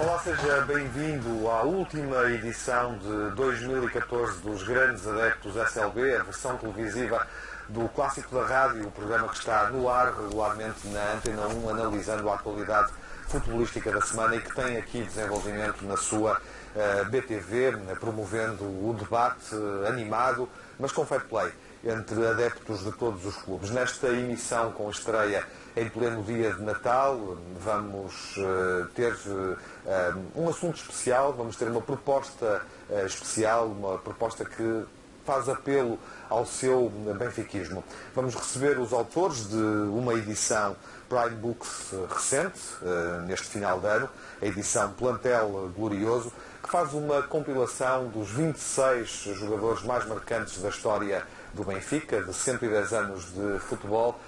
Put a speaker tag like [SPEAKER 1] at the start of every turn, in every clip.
[SPEAKER 1] Olá, seja bem-vindo à última edição de 2014 dos Grandes Adeptos SLB, a versão televisiva do Clássico da Rádio, o programa que está no ar regularmente na Antena 1, analisando a atualidade futebolística da semana e que tem aqui desenvolvimento na sua BTV, promovendo o debate animado, mas com fair play, entre adeptos de todos os clubes. Nesta emissão com estreia em pleno dia de Natal, vamos ter um assunto especial, vamos ter uma proposta especial, uma proposta que faz apelo ao seu benfiquismo. Vamos receber os autores de uma edição Prime Books recente, neste final de ano, a edição Plantel Glorioso, que faz uma compilação dos 26 jogadores mais marcantes da história do Benfica, de 110 anos de futebol,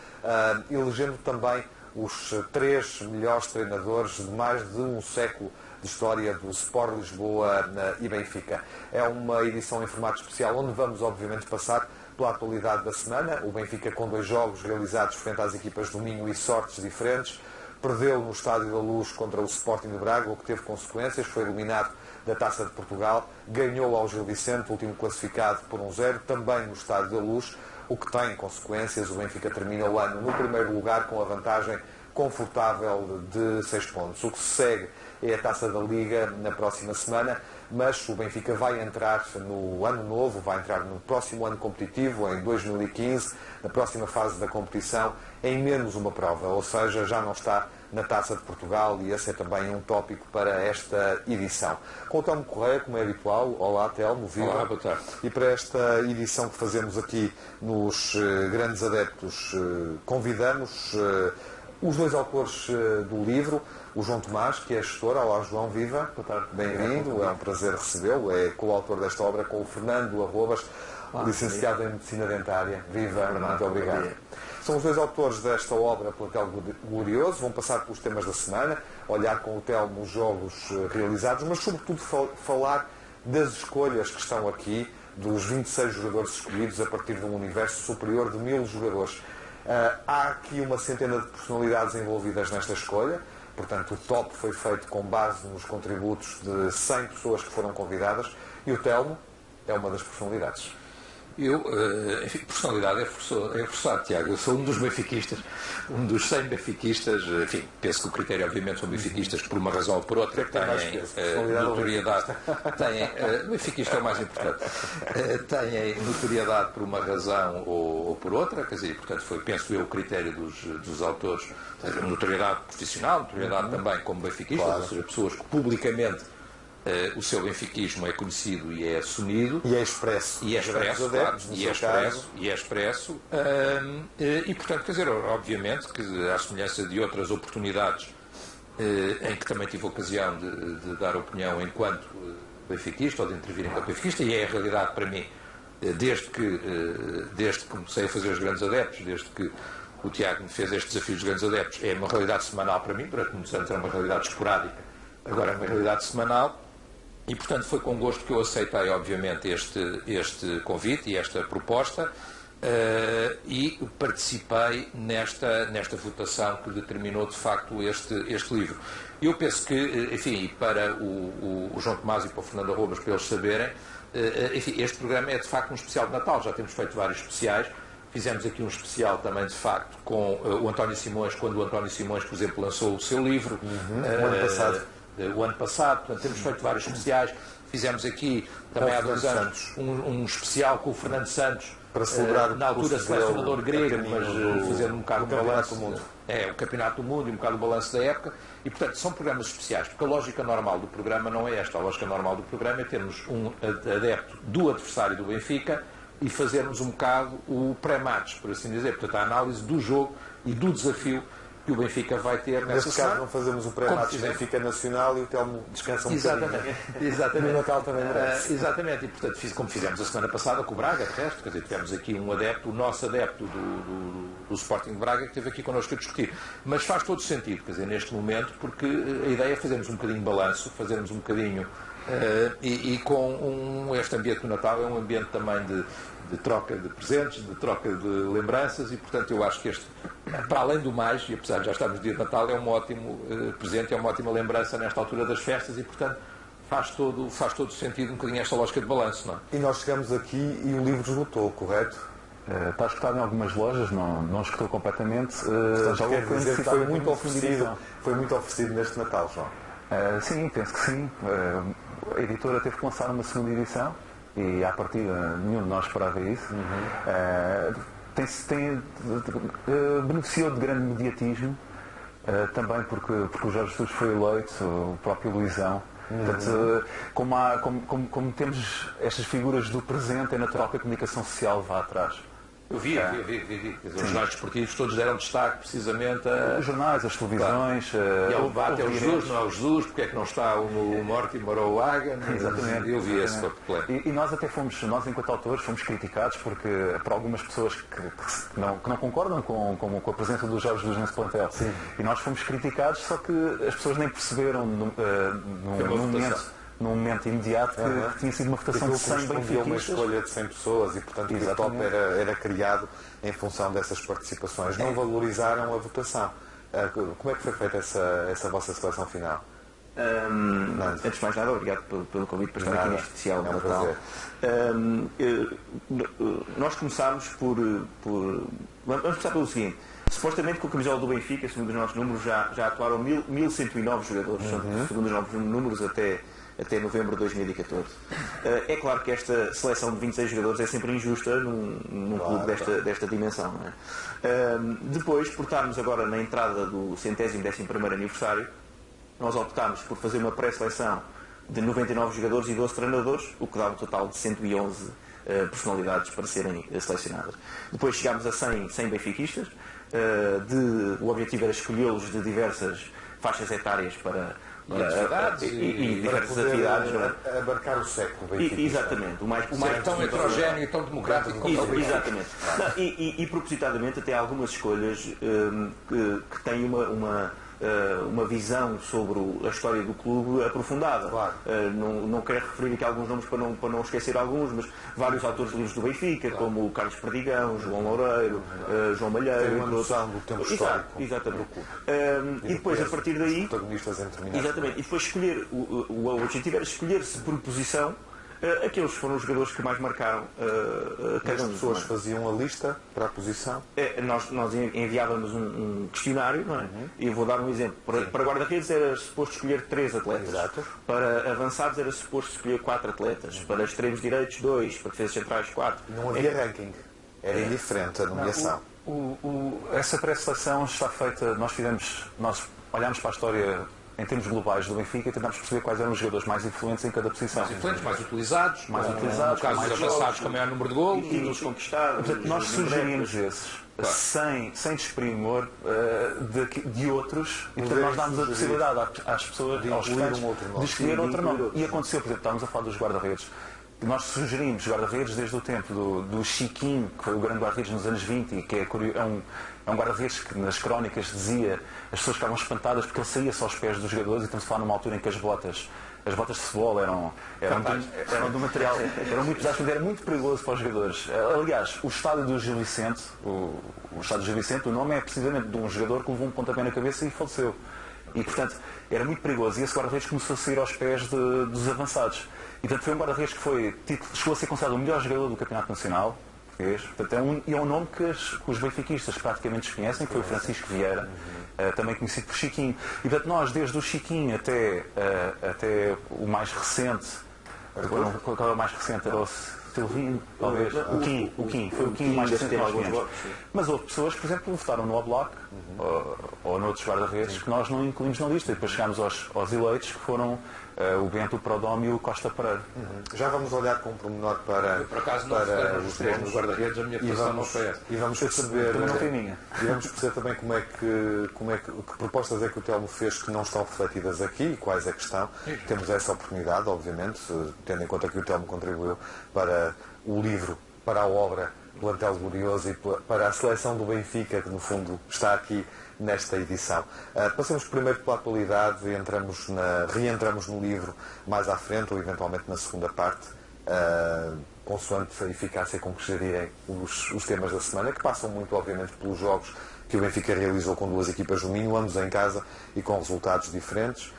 [SPEAKER 1] elegendo também os 3 melhores treinadores de mais de um século de história do Sport Lisboa e Benfica. É uma edição em formato especial onde vamos, obviamente, passar pela atualidade da semana. O Benfica, com 2 jogos realizados frente às equipas do Minho e sortes diferentes, perdeu no Estádio da Luz contra o Sporting de Braga, o que teve consequências, foi eliminado da Taça de Portugal, ganhou ao Gil Vicente, último classificado, por 1-0, também no Estádio da Luz, o que tem consequências. O Benfica termina o ano no primeiro lugar com a vantagem confortável de 6 pontos. O que se segue é a Taça da Liga na próxima semana, mas o Benfica vai entrar no ano novo, vai entrar no próximo ano competitivo, em 2015, na próxima fase da competição, em menos uma prova, ou seja, já não está na Taça de Portugal, e esse é também um tópico para esta edição. Com o Telmo Correia, como é habitual. Olá, Telmo, viva.
[SPEAKER 2] Olá, boa tarde.
[SPEAKER 1] E para esta edição que fazemos aqui nos Grandes Adeptos, convidamos os 2 autores do livro, o João Tomás, que é gestor. Olá, João, viva.
[SPEAKER 2] Boa tarde.
[SPEAKER 1] Bem-vindo, é um prazer recebê-lo. É coautor desta obra com o Fernando Arrobas, licenciado em Medicina Dentária. Viva, muito obrigado. São os 2 autores desta obra, Plantel Glorioso. Vão passar pelos temas da semana, olhar com o Telmo os jogos realizados, mas sobretudo falar das escolhas que estão aqui, dos 26 jogadores escolhidos a partir de um universo superior de 1000 jogadores. Há aqui uma centena de personalidades envolvidas nesta escolha, portanto o top foi feito com base nos contributos de 100 pessoas que foram convidadas, e o Telmo é uma das personalidades.
[SPEAKER 2] Enfim, personalidade é forçado, Tiago. Eu sou um dos benfiquistas, um dos 100 benfiquistas. Enfim, penso que o critério, obviamente, são benfiquistas por uma razão ou por outra, que têm notoriedade. Benfiquista é o mais importante. Têm notoriedade por uma razão ou por outra, quer dizer, portanto, foi, penso eu, o critério dos autores. Notoriedade profissional, notoriedade também como benfiquista, claro. Ou seja, pessoas que publicamente o seu benfiquismo é conhecido e é assumido.
[SPEAKER 1] E é expresso.
[SPEAKER 2] E é expresso, claro. E é expresso. E, portanto, quer dizer, obviamente, que à semelhança de outras oportunidades em que também tive a ocasião de dar opinião enquanto benfiquista, ou de intervir enquanto benfiquista, e é a realidade para mim, desde que comecei a fazer os Grandes Adeptos, desde que o Tiago me fez este desafio dos Grandes Adeptos, é uma realidade semanal para mim. Durante muitos anos era uma realidade esporádica, agora é uma realidade semanal. E, portanto, foi com gosto que eu aceitei, obviamente, este convite e esta proposta e participei nesta votação que determinou, de facto, este livro. Eu penso que, enfim, para o João Tomás e para o Fernando Arrobas, para eles saberem, enfim, este programa é, de facto, um especial de Natal. Já temos feito vários especiais. Fizemos aqui um especial também, de facto, com o António Simões, quando o António Simões, por exemplo, lançou o seu livro. O ano passado, portanto, temos feito vários especiais. Fizemos aqui também há 2 anos um especial com o Fernando Santos,
[SPEAKER 1] para celebrar
[SPEAKER 2] na altura selecionador grego, mas fazendo um bocado o balanço
[SPEAKER 1] do mundo.
[SPEAKER 2] O Campeonato do Mundo e um bocado o balanço da época. E, portanto, são programas especiais, porque a lógica normal do programa não é esta. A lógica normal do programa é termos um adepto do adversário do Benfica e fazermos um bocado o pré-match, por assim dizer. Portanto, a análise do jogo e do desafio que o Benfica vai ter nessa semana.
[SPEAKER 1] Neste caso não fazemos o pré-match Benfica Nacional e o Telmo descansa um bocadinho.
[SPEAKER 2] Exatamente.
[SPEAKER 1] No Natal também merece.
[SPEAKER 2] Exatamente, e portanto, como fizemos a semana passada com o Braga, de resto, quer dizer, tivemos aqui um adepto, o nosso adepto do Sporting de Braga, que esteve aqui connosco a discutir. Mas faz todo sentido, quer dizer, neste momento, porque a ideia é fazermos um bocadinho de balanço, fazermos um bocadinho E com este ambiente do Natal é um ambiente também de troca de presentes, de troca de lembranças e, portanto, eu acho que este, para além do mais, e apesar de já estarmos no dia de Natal, é um ótimo presente, é uma ótima lembrança nesta altura das festas e, portanto, faz todo sentido um bocadinho esta lógica de balanço, não é?
[SPEAKER 1] E nós chegamos aqui e o livro esgotou, correto?
[SPEAKER 3] Está escutado em algumas lojas, não escutou completamente.
[SPEAKER 1] Já quer dizer que foi muito oferecido neste Natal, João.
[SPEAKER 3] Sim, penso que sim. A editora teve que lançar uma segunda edição e, à partida, nenhum de nós esperava isso. Beneficiou de grande mediatismo, também porque o Jorge Jesus foi eleito, o próprio Luizão. Portanto, como temos estas figuras do presente, é natural que a comunicação social vá atrás.
[SPEAKER 2] Eu vi. Os jornais desportivos todos deram destaque precisamente a...
[SPEAKER 3] Os jornais, as televisões...
[SPEAKER 2] E ao debate, é o Jesus, não é o Jesus, porque é que não está o Mortimer ou o Hagen?
[SPEAKER 3] Exatamente.
[SPEAKER 2] Eu vi esse pleno.
[SPEAKER 3] E nós até nós enquanto autores, fomos criticados porque, por algumas pessoas que não concordam com a presença do Jorge Jesus nesse plantel.
[SPEAKER 1] Sim.
[SPEAKER 3] E nós fomos criticados, só que as pessoas nem perceberam num momento imediato que tinha sido uma votação de 100 benfiquistas.
[SPEAKER 1] Uma escolha de 100 pessoas e, portanto, o top era criado em função dessas participações. Não valorizaram a votação. Como é que foi feita essa vossa seleção final?
[SPEAKER 4] Antes de mais nada, obrigado pelo convite para estar aqui neste especial de Natal. Nós começámos Vamos começar pelo seguinte. Supostamente, com a camisola do Benfica, segundo os nossos números, já atuaram 1.109 jogadores, segundo os nossos números, até novembro de 2014. É claro que esta seleção de 26 jogadores é sempre injusta num clube desta dimensão. Não é? Depois, por estarmos agora na entrada do 111º aniversário, nós optámos por fazer uma pré-seleção de 99 jogadores e 12 treinadores, o que dá um total de 111 personalidades para serem selecionadas. Depois chegámos a 100 benfiquistas. O objetivo era escolhê-los de diversas faixas etárias e diversas atividades.
[SPEAKER 1] Abarcar o século.
[SPEAKER 4] Exatamente. O mais
[SPEAKER 2] tão heterogéneo e tão democrático como o Benfica.
[SPEAKER 4] Exatamente. E propositadamente até algumas escolhas que têm uma visão sobre a história do clube aprofundada.
[SPEAKER 1] Claro.
[SPEAKER 4] Não quero referir aqui alguns nomes para não esquecer alguns, mas vários autores de livros do Benfica, como o Carlos Perdigão, João Loureiro, João Malheiro.
[SPEAKER 1] Tem uma noção do tempo histórico.
[SPEAKER 4] Exatamente. E depois, a partir daí...
[SPEAKER 1] protagonistas
[SPEAKER 4] exatamente. E depois escolher, o objetivo era escolher-se por posição aqueles foram os jogadores que mais marcaram cada um.
[SPEAKER 1] As pessoas faziam a lista para a posição?
[SPEAKER 4] Nós enviávamos um questionário, não é? E eu vou dar um exemplo. Para guarda-redes era suposto escolher 3 atletas.
[SPEAKER 1] Exato.
[SPEAKER 4] Para avançados era suposto escolher 4 atletas. Para extremos direitos, 2. Para defesas centrais, 4.
[SPEAKER 1] Não havia ranking. Era indiferente a nomeação.
[SPEAKER 3] Essa pré-seleção está feita... Nós olhámos para a história... Em termos globais do Benfica, tentámos perceber quais eram os jogadores mais influentes em cada posição.
[SPEAKER 2] Mais influentes, mais utilizados,
[SPEAKER 3] no
[SPEAKER 2] caso dos avançados com maior número de golos.
[SPEAKER 4] Títulos conquistados.
[SPEAKER 3] Portanto, nós sugerimos esses, sem desprimor de outros, e portanto nós dámos a possibilidade às pessoas, aos estudantes, de escolher outro nome. E aconteceu, por exemplo, estávamos a falar dos guarda-redes. Nós sugerimos guarda-redes desde o tempo do Chiquinho, que foi o grande guarda-redes nos anos 20, e que é um guarda-redes que nas crónicas dizia, as pessoas ficavam espantadas porque ele saía só aos pés dos jogadores, e estamos a falar numa altura em que as botas de futebol eram do material, eram muito pesadas, era muito perigoso para os jogadores. Aliás, o estádio do Gil Vicente, o estádio do Gil Vicente, o nome é precisamente de um jogador que levou um pontapé na cabeça e faleceu. E, portanto, era muito perigoso. E esse guarda-redes começou a sair aos pés dos avançados. E, portanto, foi um guarda-redes que chegou a ser considerado o melhor jogador do Campeonato Nacional. Portanto, é um nome que os benfiquistas praticamente desconhecem, que foi o Francisco Vieira, também conhecido por Chiquinho. E, portanto, nós, desde o Chiquinho até o mais recente, qual é o mais recente? Era o Silvinho, talvez. O Kim. Foi o Kim mais recente que nós conhecemos. Mas houve pessoas, por exemplo, que votaram no Oblak ou noutros guarda-redes que nós não incluímos na lista. E depois chegámos aos eleitos, que foram o Bento, o Prodome e o Costa Pereira.
[SPEAKER 1] Já vamos olhar com um pormenor para
[SPEAKER 2] por acaso não os 3 nos guarda-redes, a minha votação não foi essa.
[SPEAKER 1] E vamos perceber,
[SPEAKER 3] também não foi minha.
[SPEAKER 1] E vamos perceber também que propostas é que o Telmo fez que não estão refletidas aqui e quais é que estão. Temos essa oportunidade, obviamente, tendo em conta que o Telmo contribuiu para o livro, para a obra plantel glorioso e para a seleção do Benfica, que no fundo está aqui nesta edição. Passemos primeiro pela atualidade e reentramos no livro mais à frente ou eventualmente na segunda parte, consoante a eficácia com que gerirem os temas da semana, que passam muito obviamente pelos jogos que o Benfica realizou com duas equipas do Minho, ambos em casa e com resultados diferentes.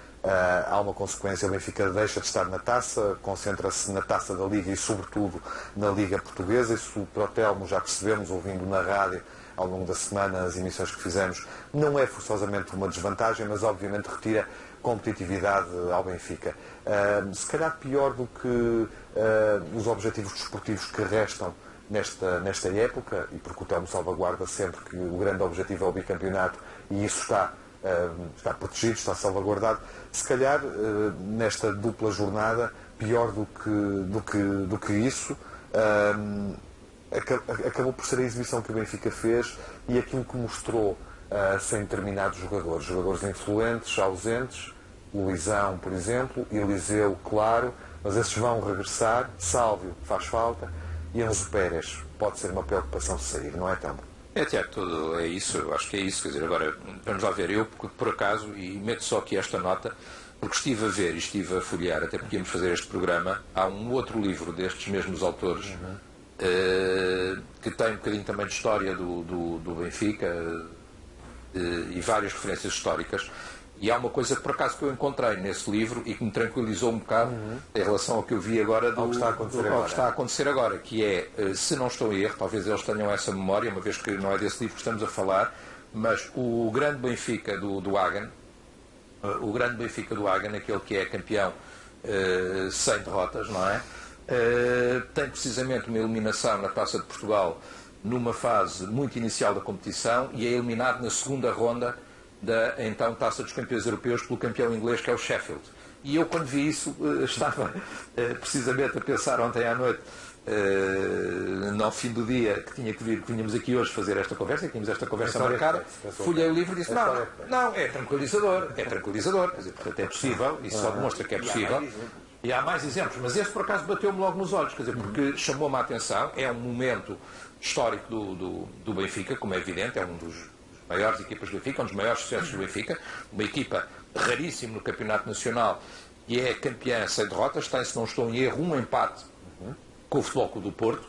[SPEAKER 1] Há uma consequência, o Benfica deixa de estar na taça, concentra-se na taça da Liga e sobretudo na Liga Portuguesa. Isso para o Telmo já percebemos, ouvindo na rádio ao longo da semana as emissões que fizemos, não é forçosamente uma desvantagem, mas obviamente retira competitividade ao Benfica. Se calhar pior do que os objetivos desportivos que restam nesta época, e porque o Telmo salvaguarda sempre que o grande objetivo é o bicampeonato e isso está protegido, está salvaguardado, se calhar nesta dupla jornada, pior do que isso, acabou por ser a exibição que o Benfica fez e aquilo que mostrou sem determinados jogadores influentes, ausentes, Luizão, por exemplo, Eliseu, claro, mas esses vão regressar, Sálvio faz falta e Enzo Pérez pode ser uma preocupação se sair, não é, Telmo?
[SPEAKER 2] Tiago, tudo é isso, eu acho que é isso, quer dizer, agora, vamos lá ver, eu por acaso, e meto só aqui esta nota, porque estive a ver e estive a folhear, até porque íamos fazer este programa, há um outro livro destes mesmos autores, que tem um bocadinho também de história do Benfica, e várias referências históricas, e há uma coisa que por acaso que eu encontrei nesse livro e que me tranquilizou um bocado em relação ao que eu vi agora
[SPEAKER 1] ao que está a acontecer
[SPEAKER 2] agora, que é, se não estou em erro, talvez eles tenham essa memória, uma vez que não é desse livro que estamos a falar, mas o grande Benfica do Hagen, aquele que é campeão sem derrotas, não é? Tem precisamente uma eliminação na Taça de Portugal numa fase muito inicial da competição e é eliminado na segunda ronda da então Taça dos Campeões Europeus pelo campeão inglês, que é o Sheffield. E eu, quando vi isso, estava precisamente a pensar ontem à noite, no fim do dia, que vinhamos aqui hoje fazer esta conversa, tínhamos esta conversa marcada, folhei o livro e disse, não, é tranquilizador, quer dizer, portanto é possível, isso só demonstra que é possível. E há mais exemplos, mas esse por acaso bateu-me logo nos olhos, quer dizer, porque chamou-me a atenção, é um momento histórico do Benfica, como é evidente, é um dos maiores equipas do Benfica, um dos maiores sucessos do Benfica, uma equipa raríssima no Campeonato Nacional e é campeã sem derrotas, tem, se não estou em erro, um empate com o Futebol Clube do Porto.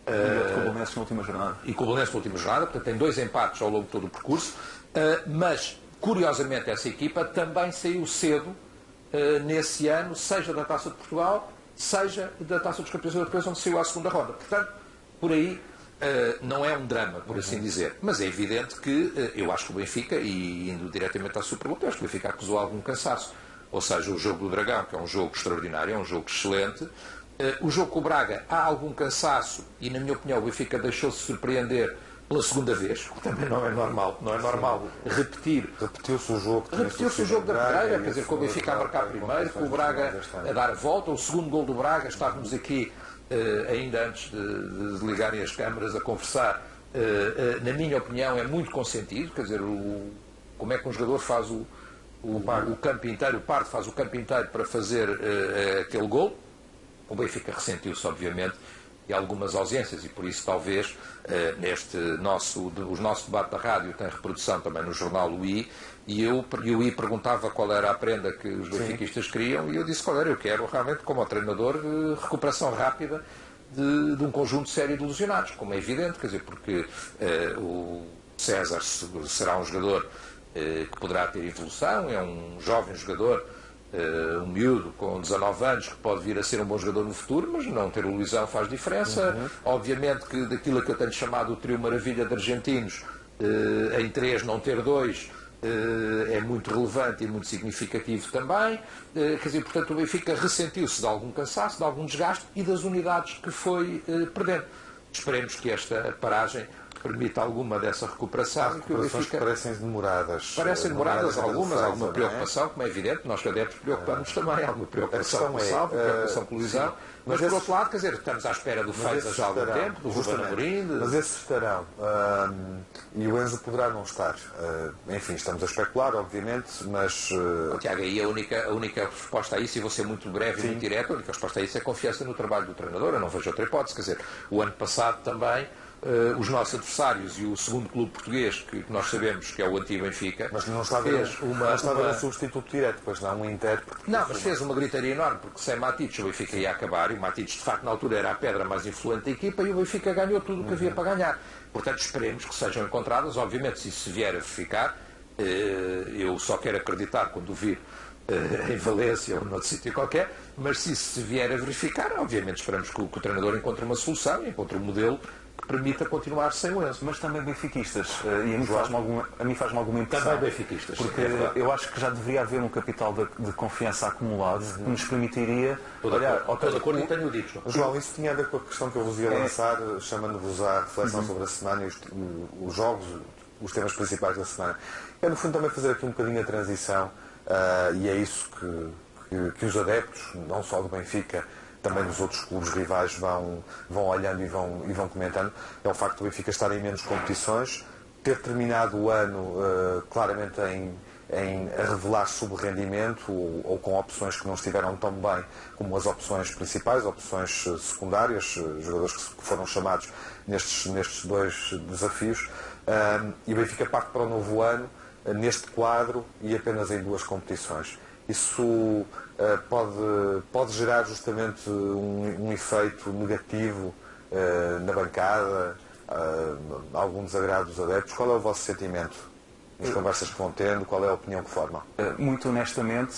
[SPEAKER 3] E com o Belenenses na última jornada.
[SPEAKER 2] E com o Belenenses na última jornada, portanto tem 2 empates ao longo de todo o percurso, mas curiosamente essa equipa também saiu cedo nesse ano, seja da Taça de Portugal, seja da Taça dos Campeões Europeus, onde saiu à segunda ronda. Portanto, por aí não é um drama, por assim dizer. Mas é evidente que eu acho que o Benfica, e indo diretamente à sua pergunta, eu acho que o Benfica acusou algum cansaço. Ou seja, o jogo do Dragão, que é um jogo extraordinário, é um jogo excelente. O jogo com o Braga, há algum cansaço, e na minha opinião o Benfica deixou-se surpreender pela segunda vez, que também não é normal. Não é normal repetir.
[SPEAKER 1] Repetiu-se o jogo
[SPEAKER 2] Da Pedreira, quer dizer, com o Benfica a marcar primeiro, com o Braga a dar a volta. O segundo gol do Braga, estávamos aqui ainda antes de ligarem as câmaras a conversar, na minha opinião é muito consentido, quer dizer, como é que um jogador faz o campo inteiro, o Pardo faz o campo inteiro para fazer aquele gol. O Benfica ressentiu-se, obviamente, e algumas ausências, e por isso talvez o nosso debate da rádio tem reprodução também no jornal o I, e o I perguntava qual era a prenda que os benfiquistas queriam, e eu disse qual era. Eu quero realmente, como treinador, recuperação rápida de um conjunto sério de ilusionados, como é evidente, quer dizer, porque o César será um jogador que poderá ter evolução, é um jovem jogador, um miúdo com 19 anos que pode vir a ser um bom jogador no futuro, mas não ter o Luizão faz diferença. Obviamente que daquilo que eu tenho chamado o trio maravilha de argentinos, em 3 não ter 2 é muito relevante e muito significativo também. Quer dizer, portanto, o Benfica ressentiu-se de algum cansaço, de algum desgaste e das unidades que foi perdendo. Esperemos que esta paragem permite alguma dessa recuperação.
[SPEAKER 1] Há recuperações que parecem demoradas.
[SPEAKER 2] Parecem demoradas algumas, alguma preocupação, como é evidente, nós que adeptos preocupamos também, alguma preocupação com o Salvo, preocupação com o Luizão, mas por outro lado, quer dizer, estamos à espera do Feitas já há algum tempo, do Ruben Amorim.
[SPEAKER 1] Mas esses estarão, e o Enzo poderá não estar. Enfim, estamos a especular, obviamente, mas...
[SPEAKER 2] Tiago, aí a única resposta a isso, e vou ser muito breve e muito direto, a única resposta a isso é confiança no trabalho do treinador, eu não vejo outra hipótese, quer dizer, o ano passado também os nossos adversários e o segundo clube português, que nós sabemos que é o antigo Benfica,
[SPEAKER 1] mas não está a ver um substituto direto, depois não um intérprete.
[SPEAKER 2] Não, mas fez uma gritaria enorme, porque sem Matites o Benfica ia acabar, e o Matites de facto na altura era a pedra mais influente da equipa, e o Benfica ganhou tudo o que havia para ganhar. Portanto, esperemos que sejam encontradas. Obviamente, se isso se vier a verificar, eu só quero acreditar quando o vir em Valência ou noutro sítio qualquer, mas se isso se vier a verificar, obviamente esperamos que o treinador encontre uma solução, encontre um modelo que permita continuar sem o Enzo.
[SPEAKER 3] Mas também benfiquistas, e a mim faz-me alguma impressão.
[SPEAKER 2] Também benfiquistas.
[SPEAKER 3] Porque eu acho que já deveria haver um capital de confiança acumulado que nos permitiria olhar...
[SPEAKER 2] Estou de acordo e tenho dito.
[SPEAKER 1] João, isso tinha a ver com a questão que eu vos ia lançar, chamando-vos à reflexão sobre a semana e os jogos, os temas principais da semana. É, no fundo, também fazer aqui um bocadinho a transição, e é isso que os adeptos, não só do Benfica, também dos outros clubes rivais vão olhando e vão comentando. É o facto do Benfica estar em menos competições, ter terminado o ano claramente a revelar subrendimento ou com opções que não estiveram tão bem como as opções principais, opções secundárias, jogadores que foram chamados nestes dois desafios. E o Benfica parte para o novo ano neste quadro e apenas em 2 competições. Isso pode gerar justamente um efeito negativo na bancada, algum desagrado dos adeptos. Qual é o vosso sentimento nas conversas que vão tendo? Qual é a opinião que formam?
[SPEAKER 3] Muito honestamente,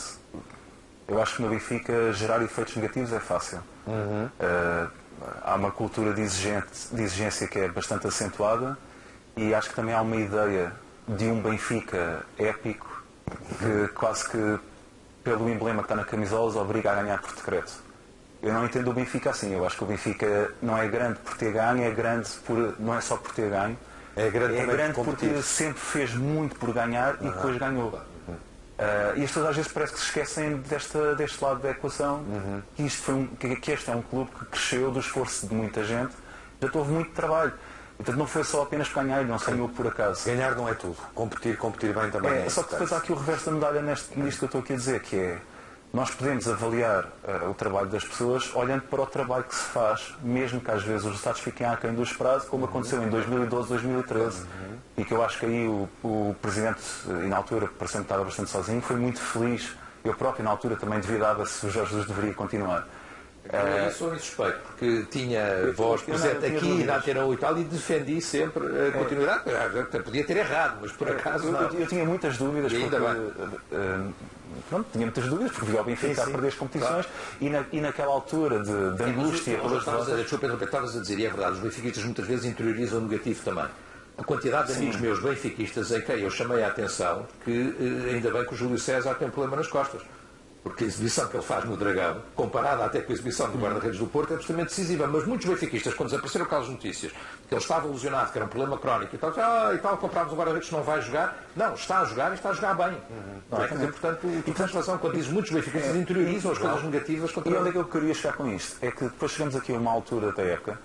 [SPEAKER 3] eu acho que no Benfica gerar efeitos negativos é fácil. Há uma cultura de exigência que é bastante acentuada e acho que também há uma ideia de um Benfica épico que quase que pelo emblema que está na camisola os obriga a ganhar por decreto. Eu não entendo o Benfica assim. Eu acho que o Benfica não é grande por ter ganho, é grande não é só por ter ganho. É grande porque sempre fez muito por ganhar e depois ganhou. E as pessoas às vezes parece que se esquecem deste lado da equação, que este é um clube que cresceu do esforço de muita gente, já houve muito trabalho. Portanto, não foi só apenas para ganhar, não saiu por acaso.
[SPEAKER 1] Ganhar não é tudo. Competir bem também.
[SPEAKER 3] Só que depois há aqui o reverso da medalha nisto que eu estou aqui a dizer, que é nós podemos avaliar o trabalho das pessoas olhando para o trabalho que se faz, mesmo que às vezes os resultados fiquem aquém do esperado, como aconteceu em 2012, 2013. E que eu acho que aí o Presidente, e na altura, parecendo que estava bastante sozinho, foi muito feliz. Eu próprio, na altura, também duvidava se o Jorge Jesus deveria continuar.
[SPEAKER 2] Eu sou insuspeito, porque tinha voz presente aqui na Antena 1 e tal, e defendi sempre a continuidade. Podia ter errado, mas por acaso.
[SPEAKER 3] Eu tinha muitas dúvidas. Tinha muitas dúvidas, porque vi o Benfica a perder as competições e naquela altura de angústia pelas derrotas.
[SPEAKER 2] Estavas a dizer, e é verdade, os benfiquistas muitas vezes interiorizam o negativo também. A quantidade de amigos meus benfiquistas em quem eu chamei a atenção que ainda bem que o Júlio César tem um problema nas costas. Porque a exibição que ele faz no Dragão, comparada até com a exibição do guarda-redes do Porto, é absolutamente decisiva. Mas muitos benfiquistas, quando desapareceram aquelas notícias, que ele estava ilusionado, que era um problema crónico e tal, comprámos um guarda-redes que não vai jogar. Não, está a jogar e está a jogar bem. Não é? Portanto, tu tens razão quando dizes muitos benfiquistas interiorizam as coisas negativas.
[SPEAKER 3] E onde é que eu queria chegar com isto? É que depois chegamos aqui a uma altura da época,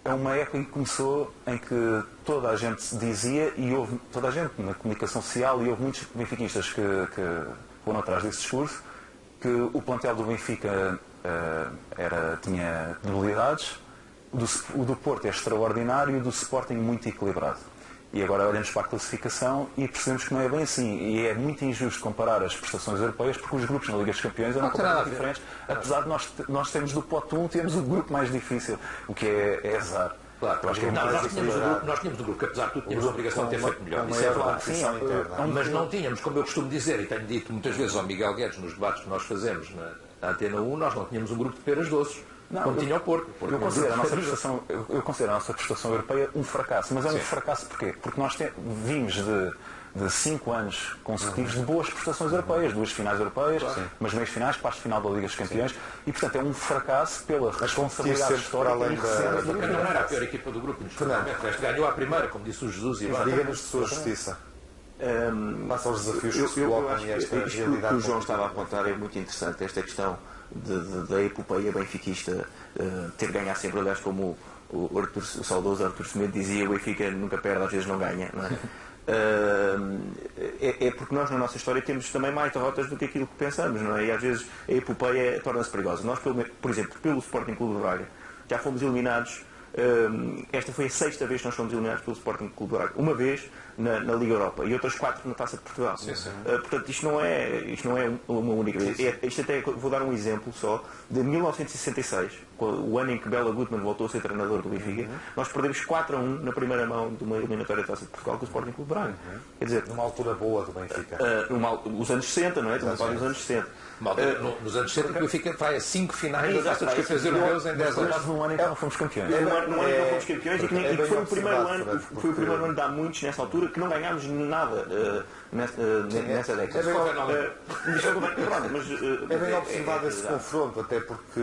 [SPEAKER 3] é uma época em que começou, em que toda a gente dizia, e houve toda a gente na comunicação social, e houve muitos benfiquistas que foram atrás desse discurso, que o plantel do Benfica tinha debilidades, o do Porto é extraordinário e o do Sporting muito equilibrado. E agora olhamos para a classificação e percebemos que não é bem assim. E é muito injusto comparar as prestações europeias, porque os grupos na Liga dos Campeões eram completamente diferentes. Apesar de nós termos do pote 1, temos o grupo mais difícil, o que é azar.
[SPEAKER 2] Claro, nós tínhamos o grupo que, apesar de tudo, tínhamos a obrigação de ter feito melhor. Isso é verdade. Mas não tínhamos, como eu costumo dizer, e tenho dito muitas vezes ao Miguel Guedes nos debates que nós fazemos na Antena 1, nós não tínhamos um grupo de peras doces. Como tinha o Porto.
[SPEAKER 3] Eu considero a nossa prestação europeia um fracasso. Mas é um fracasso porquê? Porque nós vimos de 5 anos consecutivos de boas prestações europeias, 2 finais europeias, umas meias finais, quartos de final da Liga dos Campeões, e portanto é um fracasso pela responsabilidade histórica e recente.
[SPEAKER 2] Não era a pior equipa do grupo, indiscutivelmente. Ganhou a primeira, como disse o Jesus.
[SPEAKER 1] Diga-nos de sua justiça. Passa aos desafios que se colocam e esta realidade.
[SPEAKER 4] O que o João estava a apontar é muito interessante, esta questão da epopeia benfiquista ter ganhado sempre, aliás, como o saudoso Artur Semedo dizia, o Benfica nunca perde, às vezes não ganha, não é? É porque nós na nossa história temos também mais derrotas do que aquilo que pensamos, não é? E às vezes a epopeia torna-se perigosa. Nós, por exemplo, pelo Sporting Clube de Braga, já fomos eliminados Esta foi a 6ª vez que nós fomos eliminados pelo Sporting Clube de Braga. Uma vez na Liga Europa e outras 4 na Taça de Portugal. Portanto, isto não é uma única vez. Isto até vou dar um exemplo só. De 1966, o ano em que Bela Gutmann voltou a ser treinador do Benfica, nós perdemos 4-1 na primeira mão de uma eliminatória da Taça de Portugal com o Sporting Clube de Braga. Quer dizer,
[SPEAKER 1] numa altura boa do Benfica.
[SPEAKER 4] Os anos 60, não é? Estamos a falar dos anos 60.
[SPEAKER 2] Nos anos 60 o Benfica vai a 5 finais da Taça dos Campeões Europeus em 10 anos.
[SPEAKER 3] Num ano em que não fomos campeões.
[SPEAKER 4] Num ano em que não fomos campeões e que foi o primeiro ano de há muitos nessa altura que não ganhámos nada nessa década.
[SPEAKER 1] É bem observado esse confronto, até porque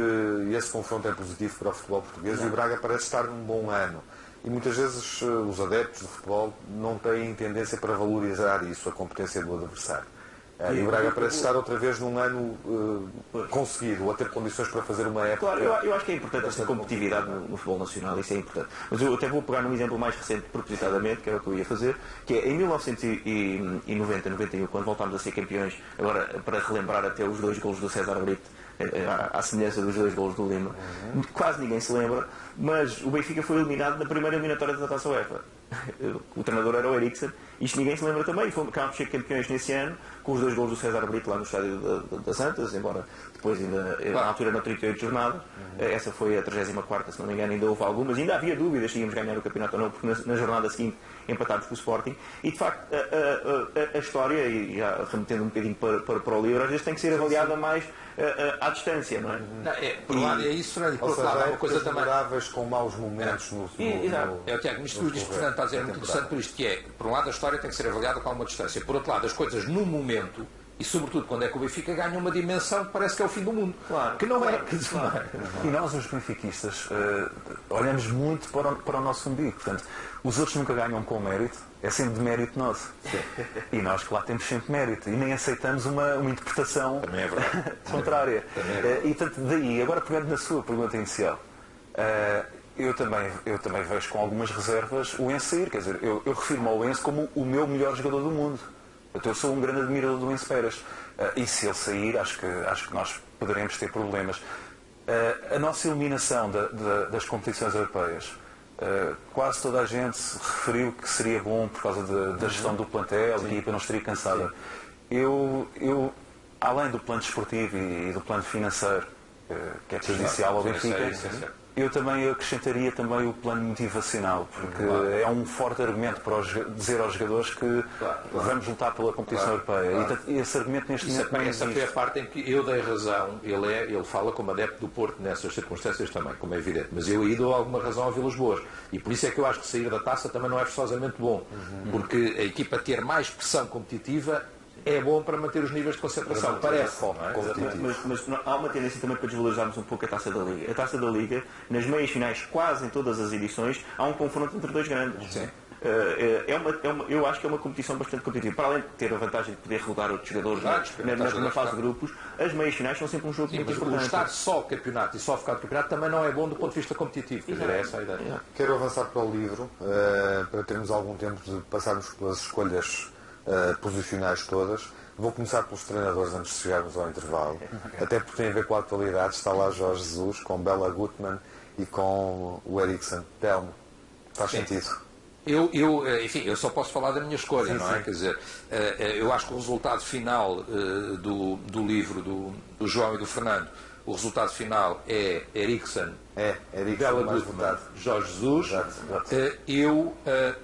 [SPEAKER 1] esse confronto é positivo para o futebol português e o Braga parece estar num bom ano. E muitas vezes os adeptos do futebol não têm tendência para valorizar isso, a competência do adversário. E o Braga parece estar outra vez num ano conseguido, ou a ter condições para fazer uma época.
[SPEAKER 4] Claro, eu acho que é importante esta competitividade no futebol nacional, isso é importante. Mas eu até vou pegar num exemplo mais recente, propositadamente, que era o que eu ia fazer, que é em 1990, 91, quando voltámos a ser campeões, agora para relembrar até os 2 golos do César Brito, à semelhança dos 2 golos do Lima. Quase ninguém se lembra, mas o Benfica foi eliminado na primeira eliminatória da Taça UEFA. O treinador era o Eriksen, isto ninguém se lembra também, acabámos de ser campeões nesse ano, com os 2 golos do César Brito lá no estádio da Santas, embora depois ainda, na altura, na 38 jornada, essa foi a 34ª, se não me engano, ainda houve algumas, ainda havia dúvidas se íamos ganhar o campeonato ou não, porque na jornada seguinte empatámos com o Sporting, e de facto a história, e já remetendo um bocadinho para o livro, às vezes tem que ser avaliada mais à distância, não é?
[SPEAKER 2] Por um lado é isso, Fernando, e por outro lado há uma coisa também...
[SPEAKER 1] com maus momentos no...
[SPEAKER 2] Tiago, isto que o Fernando está a dizer é muito interessante por isto que é, por um lado a história tem que ser avaliada com alguma distância, por outro lado as coisas no momento, e sobretudo quando é que o Benfica ganha uma dimensão que parece que é o fim do mundo.
[SPEAKER 3] Claro,
[SPEAKER 2] que não é.
[SPEAKER 3] E nós, os benfiquistas, olhamos muito para o nosso umbigo. Portanto, os outros nunca ganham com mérito, é sempre de mérito nosso. E nós que lá temos sempre mérito e nem aceitamos uma interpretação contrária. E tanto daí, agora pegando na sua pergunta inicial, eu também vejo com algumas reservas o Enzo sair. Quer dizer, eu refiro-me ao Enzo como o meu melhor jogador do mundo. Eu sou um grande admirador do Enzo Pérez. E se ele sair, acho que nós poderemos ter problemas. A nossa eliminação das competições europeias, quase toda a gente referiu que seria bom por causa da gestão do plantel, e a equipa não estaria cansada. Eu, além do plano desportivo e do plano financeiro, que é prejudicial ao Benfica, eu também acrescentaria também o plano motivacional, porque é um forte argumento para dizer aos jogadores que vamos lutar pela competição europeia. E esse argumento neste momento não existe.
[SPEAKER 2] Essa foi a parte em que eu dei razão. Ele fala como adepto do Porto nessas circunstâncias também, como é evidente. Mas eu aí dou alguma razão a Vilas Boas. E por isso é que eu acho que sair da taça também não é forçosamente bom. Porque a equipa ter mais pressão competitiva é bom para manter os níveis de concentração. Parece, não é?
[SPEAKER 4] Mas há uma tendência também para desvalorizarmos um pouco a Taça da Liga. A Taça da Liga, nas meias finais, quase em todas as edições, há um confronto entre 2 grandes.
[SPEAKER 2] Sim.
[SPEAKER 4] Eu acho que é uma competição bastante competitiva. Para além de ter a vantagem de poder rodar outros jogadores na fase de grupos, as meias finais são sempre um jogo muito importante.
[SPEAKER 2] Estar só campeonato e só ficar de campeonato também não é bom do ponto de vista competitivo. Quer dizer, é essa a ideia.
[SPEAKER 1] Quero avançar para o livro, para termos algum tempo de passarmos pelas escolhas posicionais todas. Vou começar pelos treinadores antes de chegarmos ao intervalo, até porque tem a ver com a atualidade. Está lá Jorge Jesus, com Bela Gutmann e com o Eriksen. Telmo, faz sentido?
[SPEAKER 2] Enfim, eu só posso falar da minha escolha, não é? Quer dizer, eu acho que o resultado final do livro do João e do Fernando, o resultado final é Eriksen, Bela Gutmann, Jorge Jesus.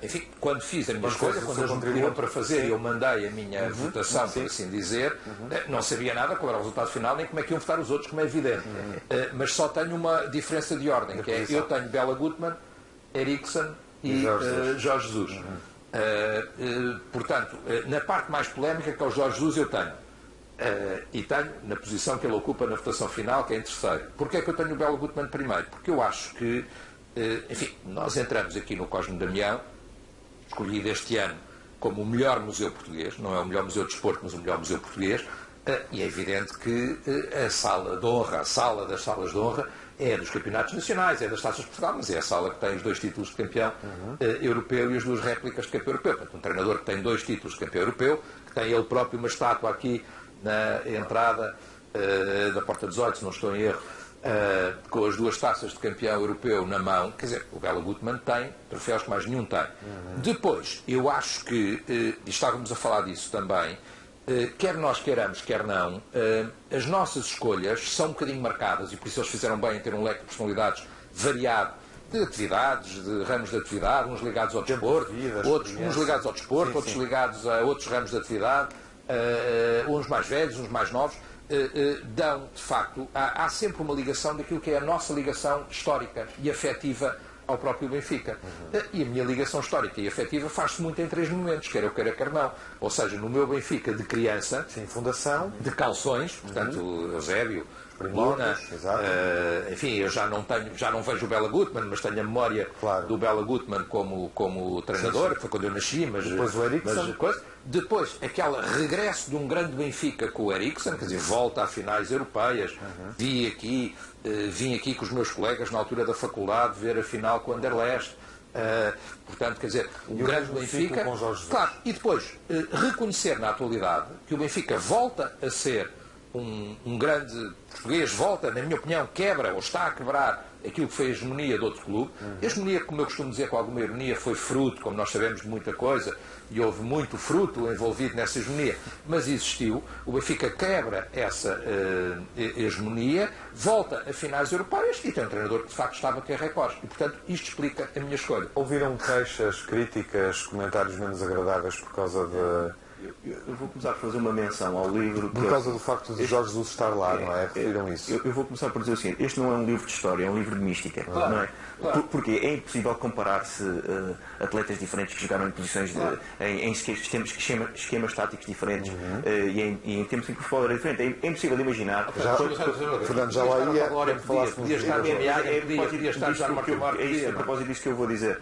[SPEAKER 2] Enfim, quando fiz a minha escolha, quando eles me pediram para fazer, eu mandei a minha votação, por assim dizer, não sabia nada qual era o resultado final, nem como é que iam votar os outros, como é evidente. Mas só tenho uma diferença de ordem, que é, eu tenho Bela Gutmann, Eriksen e Jorge Jesus. Portanto, na parte mais polémica, que é o Jorge Jesus, eu tenho. E tenho na posição que ele ocupa na votação final, que é em terceiro. Porquê é que eu tenho o Bela Gutmann primeiro? Porque eu acho que, enfim, nós entramos aqui no Cosme Damião, escolhido este ano como o melhor museu português, não é o melhor museu de desporto, mas o melhor museu português, e é evidente que a sala de honra, a sala das salas de honra, é dos campeonatos nacionais, é das taças de Portugal, mas é a sala que tem os 2 títulos de campeão europeu e as 2 réplicas de campeão europeu. Portanto, um treinador que tem 2 títulos de campeão europeu, que tem ele próprio uma estátua aqui na entrada da Porta 18, se não estou em erro, com as 2 taças de campeão europeu na mão, quer dizer, o Bela Gutmann tem troféus que mais nenhum tem. Depois, eu acho que, e estávamos a falar disso também, quer nós queiramos, quer não, as nossas escolhas são um bocadinho marcadas e por isso eles fizeram bem em ter um leque de personalidades variado de atividades, de ramos de atividade, uns ligados ao desporto, uns ligados ao desporto, outros ligados a outros ramos de atividade, uns mais velhos, uns mais novos. Dão, de facto, há sempre uma ligação daquilo que é a nossa ligação histórica e afetiva ao próprio Benfica. E a minha ligação histórica e afetiva faz-se muito em 3 momentos, quer eu queira, quer não. Ou seja, no meu Benfica de criança,
[SPEAKER 1] fundação,
[SPEAKER 2] de calções, portanto, Eusébio, Luna, enfim, eu já não vejo o Bela Gutmann, mas tenho a memória do Bela Gutmann como treinador, que foi quando eu nasci, mas
[SPEAKER 1] depois o Eriksson.
[SPEAKER 2] Depois, aquele regresso de um grande Benfica com o Eriksson, quer dizer, volta a finais europeias, vim aqui com os meus colegas na altura da faculdade ver a final com o Anderlecht. Portanto, quer dizer, um grande Benfica. Claro, e depois, reconhecer na atualidade que o Benfica volta a ser um grande português, volta, na minha opinião, quebra ou está a quebrar aquilo que foi a hegemonia de outro clube. A hegemonia, como eu costumo dizer com alguma ironia, foi fruto, como nós sabemos, de muita coisa, e houve muito fruto envolvido nessa hegemonia, mas existiu. O Benfica quebra essa hegemonia, volta a finais europeias e tem um treinador que de facto estava a ter recordes. E, portanto, isto explica a minha escolha.
[SPEAKER 1] Ouviram queixas, críticas, comentários menos agradáveis por causa de...
[SPEAKER 4] Eu vou começar por fazer uma menção ao livro...
[SPEAKER 1] Por causa do facto de Jorge Jesus estar lá, não é? Referiram isso.
[SPEAKER 4] Eu vou começar por dizer o seguinte, este não é um livro de história, é um livro de mística, não é? Porque é impossível comparar-se atletas diferentes que jogaram em posições, em esquemas táticos diferentes e em tempos em que o futebol era diferente. É impossível de imaginar...
[SPEAKER 1] Fernando, já lá ia...
[SPEAKER 2] Podia estar no MMA, podia estar já no Marco.
[SPEAKER 4] É isso, a propósito disso que eu vou dizer.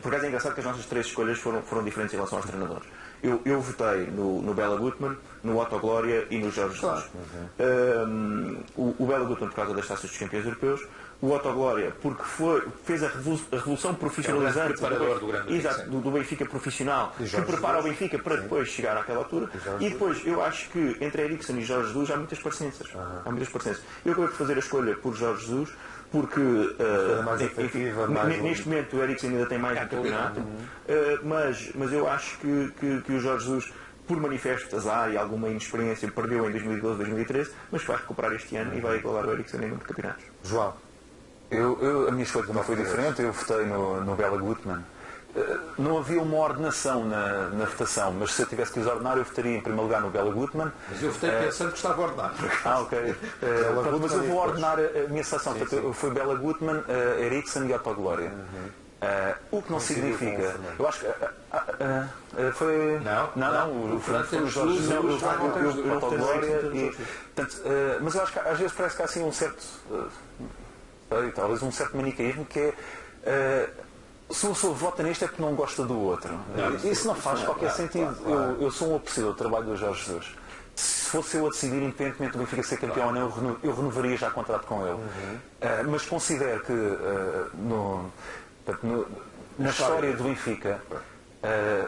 [SPEAKER 4] Por acaso é engraçado que as nossas 3 escolhas foram diferentes em relação aos treinadores. Eu votei no Bela Gutmann, no Otto Glória e no Jorge Jesus. O Bela Gutmann por causa das taças dos campeões europeus, o Otto Glória porque fez a revolução profissionalizante do Benfica profissional, que prepara o Benfica para depois chegar àquela altura. E depois, eu acho que entre Eriksson e Jorge Jesus há muitas parecenças. Eu acabei por fazer a escolha por Jorge Jesus, porque neste momento o Eriksson ainda tem mais do campeonato, mas eu acho que o Jorge Jesus, por manifesto azar e alguma inexperiência, perdeu em 2012, 2013, mas vai recuperar este ano e vai igualar o Eriksson em número de campeonatos.
[SPEAKER 1] João?
[SPEAKER 3] A minha escolha também foi diferente, eu votei no Bela Gutmann. Não havia uma ordenação na votação, mas se eu tivesse que os ordenar, eu votaria em primeiro lugar no Bela Gutmann.
[SPEAKER 2] Mas eu votei pensando que estava ordenado.
[SPEAKER 3] Ok. Mas eu vou ordenar a minha seleção. Foi Bela Gutmann, Eriksson e Otto Glória. O que não significa... Eu acho que... foi... Não, foi o Jorge Jesus, o Otto Glória. Mas eu acho que às vezes parece que há assim um certo... talvez um certo manicaísmo que é... se uma pessoa vota neste é porque não gosta do outro. Isso não faz qualquer sentido. Eu sou um apreciador do trabalho do Jorge Jesus. Se fosse eu a decidir, independentemente do Benfica ser campeão ou não, eu renovaria já contrato com ele. Mas considero que na história do Benfica,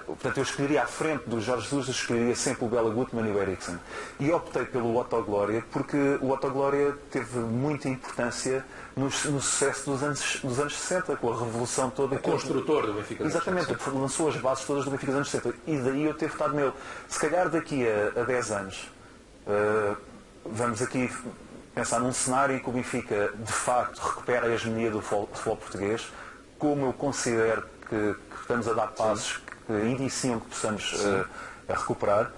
[SPEAKER 3] portanto, eu escolheria à frente do Jorge Jesus, eu escolheria sempre o Bela Gutmann e o Eriksson. E optei pelo Otto Glória porque o Otto Glória teve muita importância no sucesso dos anos 60, com a revolução toda.
[SPEAKER 2] O construtor do Benfica.
[SPEAKER 3] Exatamente, lançou as bases todas do Benfica dos anos 60. E daí eu ter votado nele. Se calhar daqui a 10 anos, vamos aqui pensar num cenário em que o Benfica, de facto, recupera a hegemonia do futebol português, como eu considero que estamos a dar passos que indiciam que possamos recuperar,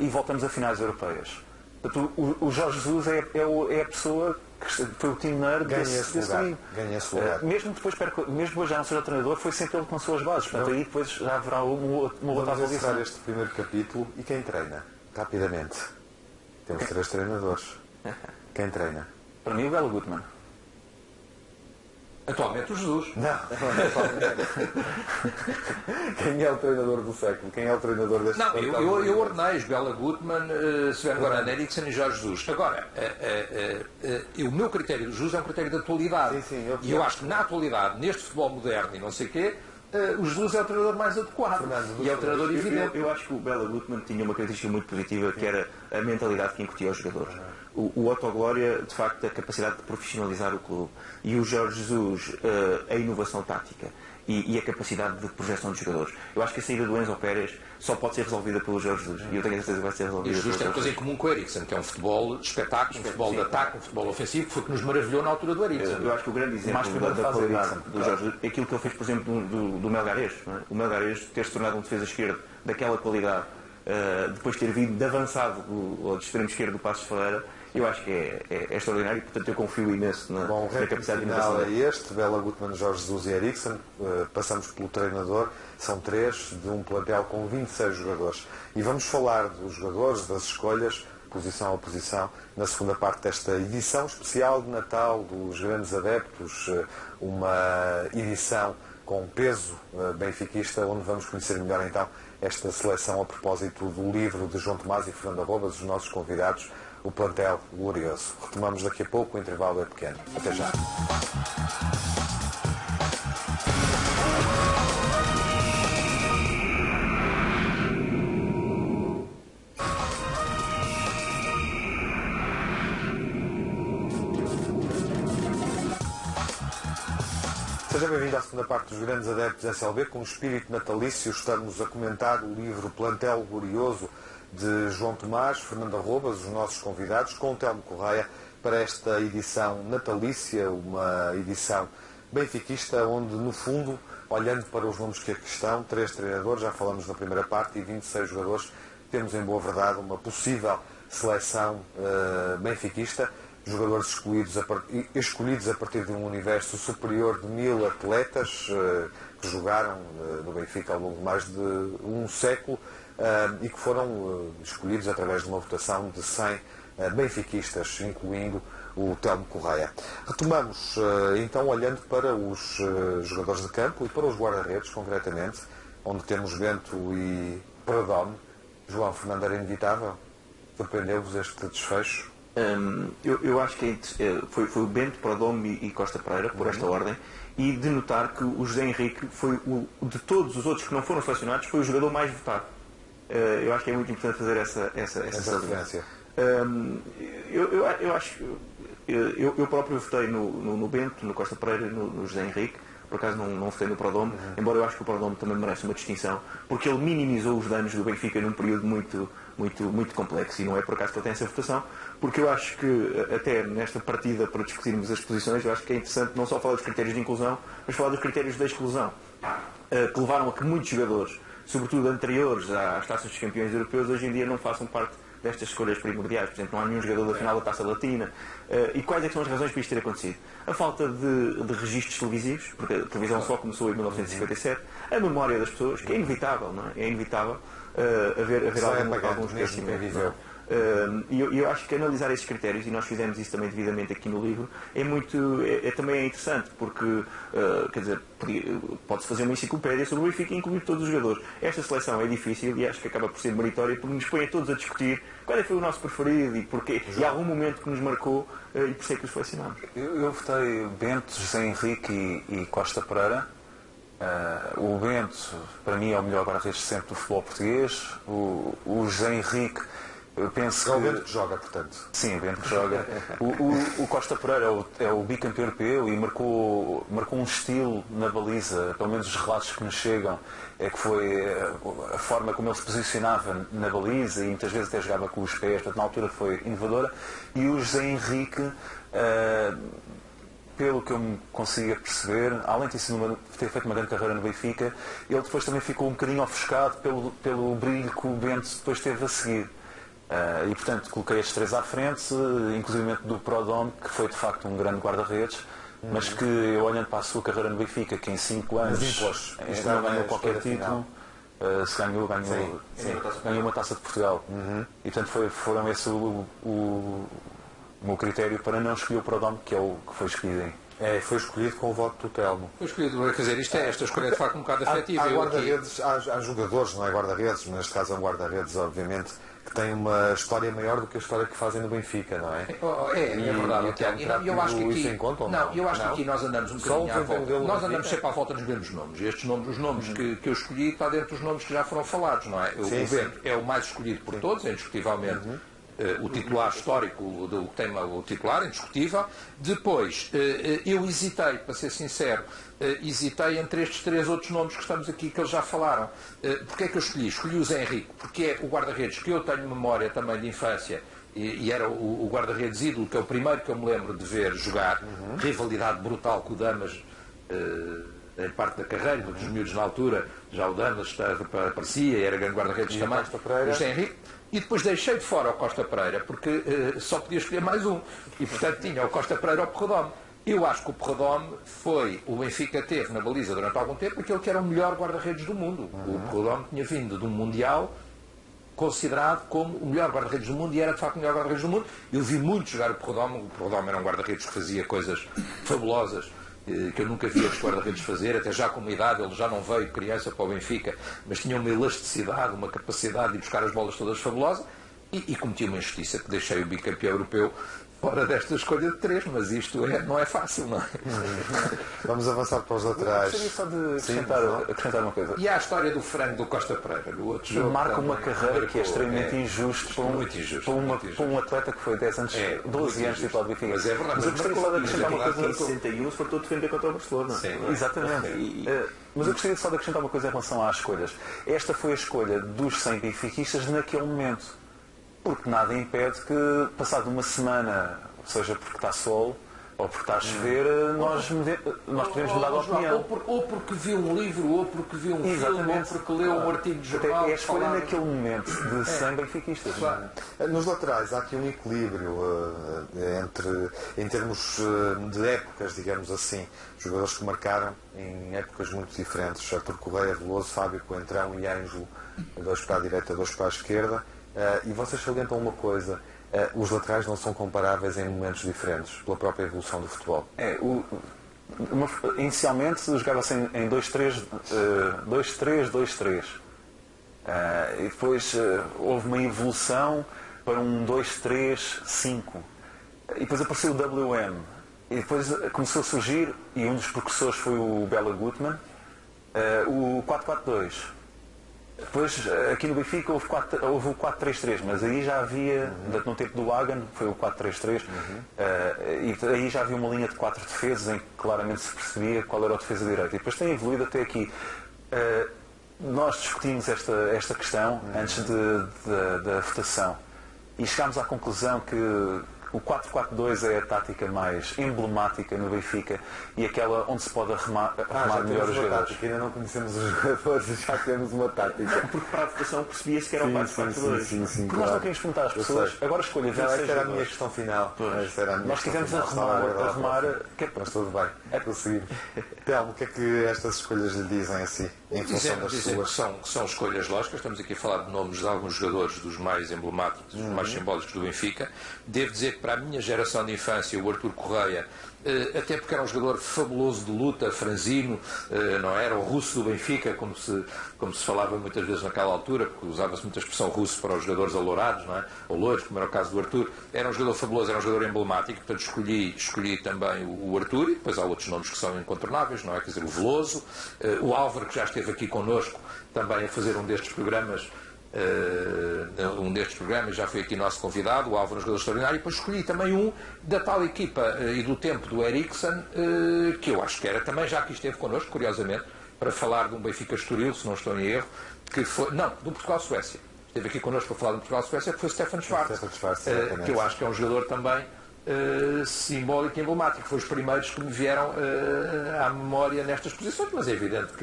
[SPEAKER 3] e voltamos a finais europeias. Portanto, o Jorge Jesus é a pessoa que foi o timoneiro desse caminho.
[SPEAKER 1] Ganha esse lugar.
[SPEAKER 3] Mesmo depois já não seja treinador, foi sempre ele que lançou as bases. Portanto, aí depois já haverá uma outra
[SPEAKER 1] avaliação. Vamos encerrar este primeiro capítulo. E quem treina? Rapidamente. Temos 3 treinadores. Quem treina?
[SPEAKER 3] Para mim, o Bela Gutmann.
[SPEAKER 2] Atualmente o Jesus.
[SPEAKER 1] Não. Quem é o treinador do século? Quem é o treinador deste
[SPEAKER 2] século? Não, eu ordenei Bela Gutmann, Sven Goran Eriksson e Jorge Jesus. Agora, o meu critério do Jesus é um critério de atualidade.
[SPEAKER 1] Sim,
[SPEAKER 2] e eu acho que na atualidade, neste futebol moderno e não sei o quê, o Jesus é o treinador mais adequado. E é o treinador evidente.
[SPEAKER 4] Eu acho que o Bela Gutmann tinha uma característica muito positiva, que era a mentalidade que incutia aos jogadores. O Otto Glória, de facto, a capacidade de profissionalizar o clube. E o Jorge Jesus, a inovação tática. E a capacidade de projeção dos jogadores. Eu acho que a saída do Enzo Pérez só pode ser resolvida pelo Jorge Jesus. E eu tenho a certeza que vai ser resolvida.
[SPEAKER 2] E o Jesus tem uma coisa em comum com o Eriksen, que é um futebol de espetáculo, um futebol de ataque, um futebol ofensivo, que foi que nos maravilhou na altura do Eriksen.
[SPEAKER 4] Eu acho que o grande exemplo da qualidade do Jorge Jesus é aquilo que ele fez, por exemplo, do Melgarejo. O Melgarejo ter se tornado um defesa esquerdo daquela qualidade, depois ter vindo de avançado do extremo esquerdo do Passos Ferreira, eu acho que é extraordinário e, portanto, eu confio imenso na capacidade de inovação.
[SPEAKER 1] Bom, o final é este: Bela Gutmann, Jorge Jesus e Eriksen. Passamos pelo treinador, são 3 de um plantel com 26 jogadores. E vamos falar dos jogadores, das escolhas, posição a posição, na segunda parte desta edição especial de Natal dos Grandes Adeptos, uma edição com peso benfiquista, onde vamos conhecer melhor então esta seleção a propósito do livro de João Tomás e Fernando Arrobas, os nossos convidados, o plantel glorioso. Retomamos daqui a pouco, o intervalo é pequeno. Até já. Seja bem-vindo à segunda parte dos Grandes Adeptos SLB. Com o espírito natalício estamos a comentar o livro Plantel Glorioso de João Tomás, Fernando Arrobas, os nossos convidados, com o Telmo Correia, para esta edição natalícia, uma edição benfiquista, onde, no fundo, olhando para os nomes que aqui estão, 3 treinadores, já falamos na primeira parte, e 26 jogadores, temos, em boa verdade, uma possível seleção benfiquista, jogadores escolhidos a partir de um universo superior de 1000 atletas que jogaram no Benfica ao longo de mais de um século, e que foram escolhidos através de uma votação de 100 benfiquistas, incluindo o Telmo Correia. Retomamos, então, olhando para os jogadores de campo e para os guarda-redes, concretamente, onde temos Bento e Perdomo. João, Fernando, era inevitável? Surpreendeu-vos este desfecho?
[SPEAKER 4] Eu acho que foi o Bento, Perdomo e Costa Pereira, por esta ordem, e de notar que o José Henrique foi, de todos os outros que não foram selecionados, foi o jogador mais votado. Eu acho que é muito importante fazer essa
[SPEAKER 1] referência.
[SPEAKER 4] Eu próprio votei no Bento, no Costa Pereira e no José Henrique. Por acaso não votei no Perdomo, embora eu acho que o Perdomo também merece uma distinção, porque ele minimizou os danos do Benfica num período muito complexo, e não é por acaso que ele tem essa votação, porque eu acho que, até nesta partida, para discutirmos as posições, eu acho que é interessante não só falar dos critérios de inclusão, mas falar dos critérios de exclusão, que levaram a que muitos jogadores, sobretudo anteriores às taças dos campeões europeus, hoje em dia não façam parte destas escolhas primordiais. Por exemplo, não há nenhum jogador da final da Taça Latina. E quais é que são as razões para isto ter acontecido? A falta de registros televisivos, porque a televisão só começou em 1957, a memória das pessoas, que é inevitável, não é? É inevitável haver alguns esquecimentos. E eu acho que analisar esses critérios, e nós fizemos isso também devidamente aqui no livro, também é interessante, porque quer dizer, pode-se fazer uma enciclopédia sobre o Benfica e incluir todos os jogadores. Esta seleção é difícil e acho que acaba por ser meritória, porque nos põe a todos a discutir qual foi o nosso preferido e porquê, e há algum momento que nos marcou e por isso é que os selecionamos.
[SPEAKER 3] Eu votei Bento, José Henrique e Costa Pereira. O Bento, para mim, é o melhor guarda-redes sempre do futebol português. O José Henrique, eu penso
[SPEAKER 1] é o Bento que joga, portanto.
[SPEAKER 3] Sim, o Bento que joga. O Costa Pereira é o bicampeão europeu e marcou um estilo na baliza, pelo menos os relatos que nos chegam, é que foi a forma como ele se posicionava na baliza e muitas vezes até jogava com os pés, portanto na altura foi inovadora. E o José Henrique, pelo que eu me consiga perceber, além de ter feito uma grande carreira no Benfica, ele depois também ficou um bocadinho ofuscado pelo brilho que o Bento depois teve a seguir. E portanto coloquei estes 3 à frente, inclusive do Perdomo, que foi de facto um grande guarda-redes, mas que eu, olhando para a sua carreira no Benfica, que em 5 anos não ganhou qualquer título, se ganhou uma taça de Portugal. E portanto foram esse o meu critério para não escolher o Perdomo, que é o que foi escolhido
[SPEAKER 1] Foi escolhido com o voto do Telmo.
[SPEAKER 2] Foi escolhido, quer dizer, esta escolha é de facto um bocado afetiva.
[SPEAKER 1] Há jogadores, não é guarda-redes, mas neste caso é um guarda-redes, obviamente, que tem uma história maior do que a história que fazem no Benfica, não é?
[SPEAKER 2] É verdade. Eu acho que aqui, eu acho que aqui nós andamos um bocadinho à volta. Nós andamos sempre à volta dos mesmos nomes. Estes nomes, os nomes que eu escolhi, está dentro dos nomes que já foram falados, não é? O Bento é o mais escolhido por todos, indiscutivelmente. O titular histórico do tema, o titular, indiscutível. Depois, eu hesitei, para ser sincero, hesitei entre estes 3 outros nomes que estamos aqui, que eles já falaram. Porque é que eu escolhi? Escolhi o Zé Henrique, porque é o guarda-redes que eu tenho memória também de infância, e era o guarda-redes ídolo, que é o primeiro que eu me lembro de ver jogar. Rivalidade brutal com o Damas, em parte da carreira, dos miúdos na altura, já o Damas aparecia, era grande guarda-redes também. O Zé Henrique. E depois deixei de fora o Costa Pereira, porque só podia escolher mais um. E, portanto, tinha o Costa Pereira ou o Perrodome. Eu acho que o Perrodome foi, o Benfica teve na baliza durante algum tempo, aquele que era o melhor guarda-redes do mundo. O Perrodome tinha vindo de um Mundial considerado como o melhor guarda-redes do mundo, e era de facto o melhor guarda-redes do mundo. Eu vi muito jogar o Perrodome. O Perrodome era um guarda-redes que fazia coisas fabulosas, que eu nunca vi os guarda-redes fazer, até já com uma idade. Ele já não veio criança para o Benfica, mas tinha uma elasticidade, uma capacidade de buscar as bolas todas fabulosa, e cometi uma injustiça, que deixei o bicampeão europeu fora desta escolha de 3, mas isto não é fácil, não é?
[SPEAKER 1] Vamos avançar para os laterais.
[SPEAKER 3] Gostaria só de acrescentar uma coisa.
[SPEAKER 2] E há a história do frango do Costa Pereira, do outro jogo.
[SPEAKER 3] Marca uma carreira que é extremamente injusta para um atleta que foi 10 anos, 12 anos titular do Benfica.
[SPEAKER 2] Mas é verdade.
[SPEAKER 3] Mas eu gostaria só de acrescentar uma coisa.
[SPEAKER 4] Em 61 se fartou de defender contra o Barcelona.
[SPEAKER 3] Exatamente. Mas eu gostaria só de acrescentar uma coisa em relação às escolhas. Esta foi a escolha dos 100 benfiquistas naquele momento. Porque nada impede que, passado uma semana, seja porque está sol ou porque está a chover, nós podemos mudar de opinião.
[SPEAKER 2] Ou porque viu um livro, ou porque viu um filme, ou porque leu um artigo de jornal.
[SPEAKER 3] É a escolha naquele momento de 100 benfiquistas.
[SPEAKER 1] Claro. Nos laterais há aqui um equilíbrio em termos de épocas, digamos assim. Jogadores que marcaram em épocas muito diferentes. Artur Correia, Veloso, Fábio Coentrão e Ângelo, 2 para a direita, 2 para a esquerda. E vocês salientam uma coisa: os laterais não são comparáveis em momentos diferentes, pela própria evolução do futebol.
[SPEAKER 3] Inicialmente jogava-se em 2-3, 2-3. E depois houve uma evolução para um 2-3-5. E depois apareceu o WM. E depois começou a surgir, e um dos precursores foi o Bela Gutmann, o 4-4-2. Depois, aqui no Benfica, houve o 4-3-3, mas aí já havia, no tempo do Hagen, foi o 4-3-3, e aí já havia uma linha de 4 defesas em que claramente se percebia qual era a defesa direita. E depois tem evoluído até aqui. Nós discutimos esta questão antes da votação e chegámos à conclusão que o 4-4-2 é a tática mais emblemática no Benfica e aquela onde se pode arrumar melhor os jogadores.
[SPEAKER 1] Ainda não conhecemos os jogadores e já temos uma tática.
[SPEAKER 4] Porque para a votação percebia-se que era o 4-4-2.
[SPEAKER 1] Sim,
[SPEAKER 3] porque nós não queremos perguntar às pessoas. Agora escolha 26
[SPEAKER 1] jogadores. Essa era a minha questão final.
[SPEAKER 3] Nós quisemos arrumar.
[SPEAKER 1] Mas tudo bem. É prosseguir. Telmo, o que é que estas escolhas lhe dizem assim, em função das suas?
[SPEAKER 2] São escolhas lógicas. Estamos aqui a falar de nomes de alguns jogadores dos mais emblemáticos, dos mais simbólicos do Benfica. Devo dizer que para a minha geração de infância, o Artur Correia, até porque era um jogador fabuloso de luta, franzino, não era o russo do Benfica, como se falava muitas vezes naquela altura, porque usava-se muita expressão russo para os jogadores alourados, não é? Ou loiros, como era o caso do Artur. Era um jogador fabuloso, era um jogador emblemático, portanto escolhi também o Artur, e depois há outros nomes que são incontornáveis, não é? Quer dizer, o Veloso, o Álvaro, que já esteve aqui connosco também a fazer um destes programas, já foi aqui nosso convidado, o Álvaro, um jogador extraordinário, e depois escolhi também um da tal equipa e do tempo do Eriksen, que eu acho que era também, já que esteve connosco, curiosamente, para falar de um Benfica Estoril, se não estou em erro, que foi, não, do Portugal-Suécia. Esteve aqui connosco para falar do Portugal-Suécia, que foi Stefan Schwarz, que eu acho que é um jogador também simbólico e emblemático. Foi os primeiros que me vieram à memória nestas posições, mas é evidente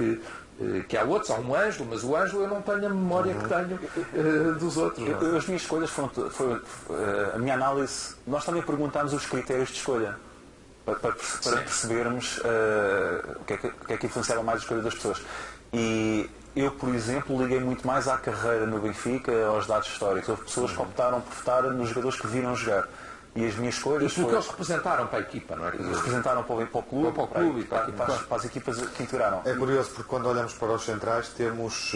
[SPEAKER 2] que há outros, há um Ângelo, mas o Ângelo eu não tenho a memória que tenho dos outros.
[SPEAKER 3] As minhas escolhas foi a minha análise. Nós também perguntámos os critérios de escolha para percebermos o que é que influenciava mais a escolha das pessoas. E eu, por exemplo, liguei muito mais à carreira no Benfica, aos dados históricos. Houve pessoas que optaram por votar nos jogadores que viram jogar. E as minhas escolhas
[SPEAKER 2] que eles representaram para a equipa, não é?
[SPEAKER 3] Representaram para o clube, para as equipas que integraram.
[SPEAKER 1] É curioso porque quando olhamos para os centrais temos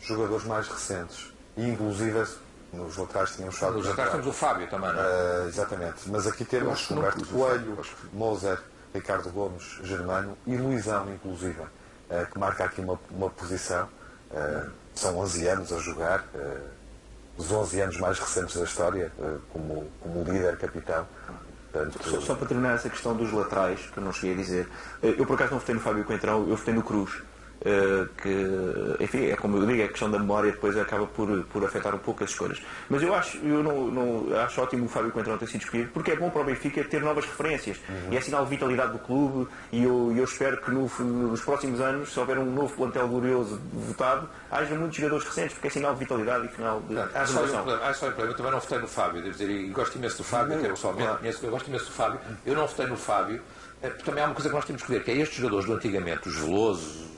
[SPEAKER 1] jogadores mais recentes. E inclusive nos laterais tínhamos Fábio.
[SPEAKER 2] Nos laterais temos o Fábio também, não é?
[SPEAKER 1] Exatamente. Mas aqui temos Humberto Coelho, Moser, Ricardo Gomes, Germano e Luizão, inclusive, que marca aqui uma posição. São 11 anos a jogar. Os 11 anos mais recentes da história, como líder, capitão.
[SPEAKER 4] Portanto, só para terminar essa questão dos laterais, que eu não cheguei a dizer, eu por acaso não votei no Fábio Coentrão, eu votei no Cruz. Que, enfim, é como eu digo, a questão da memória depois acaba por afetar um pouco as escolhas. Mas eu acho ótimo o Fábio Coentrão ter sido escolhido, porque é bom para o Benfica ter novas referências. E é sinal de vitalidade do clube, e eu espero que nos próximos anos, se houver um novo plantel glorioso votado, haja muitos jogadores recentes, porque é sinal de vitalidade e final de renovação.
[SPEAKER 2] Há só um problema, eu também não votei no Fábio, devo dizer, e gosto imenso do Fábio, até pessoalmente conheço, eu gosto imenso do Fábio, eu não votei no Fábio, porque também há uma coisa que nós temos que ver, que é estes jogadores do antigamente, os Veloso,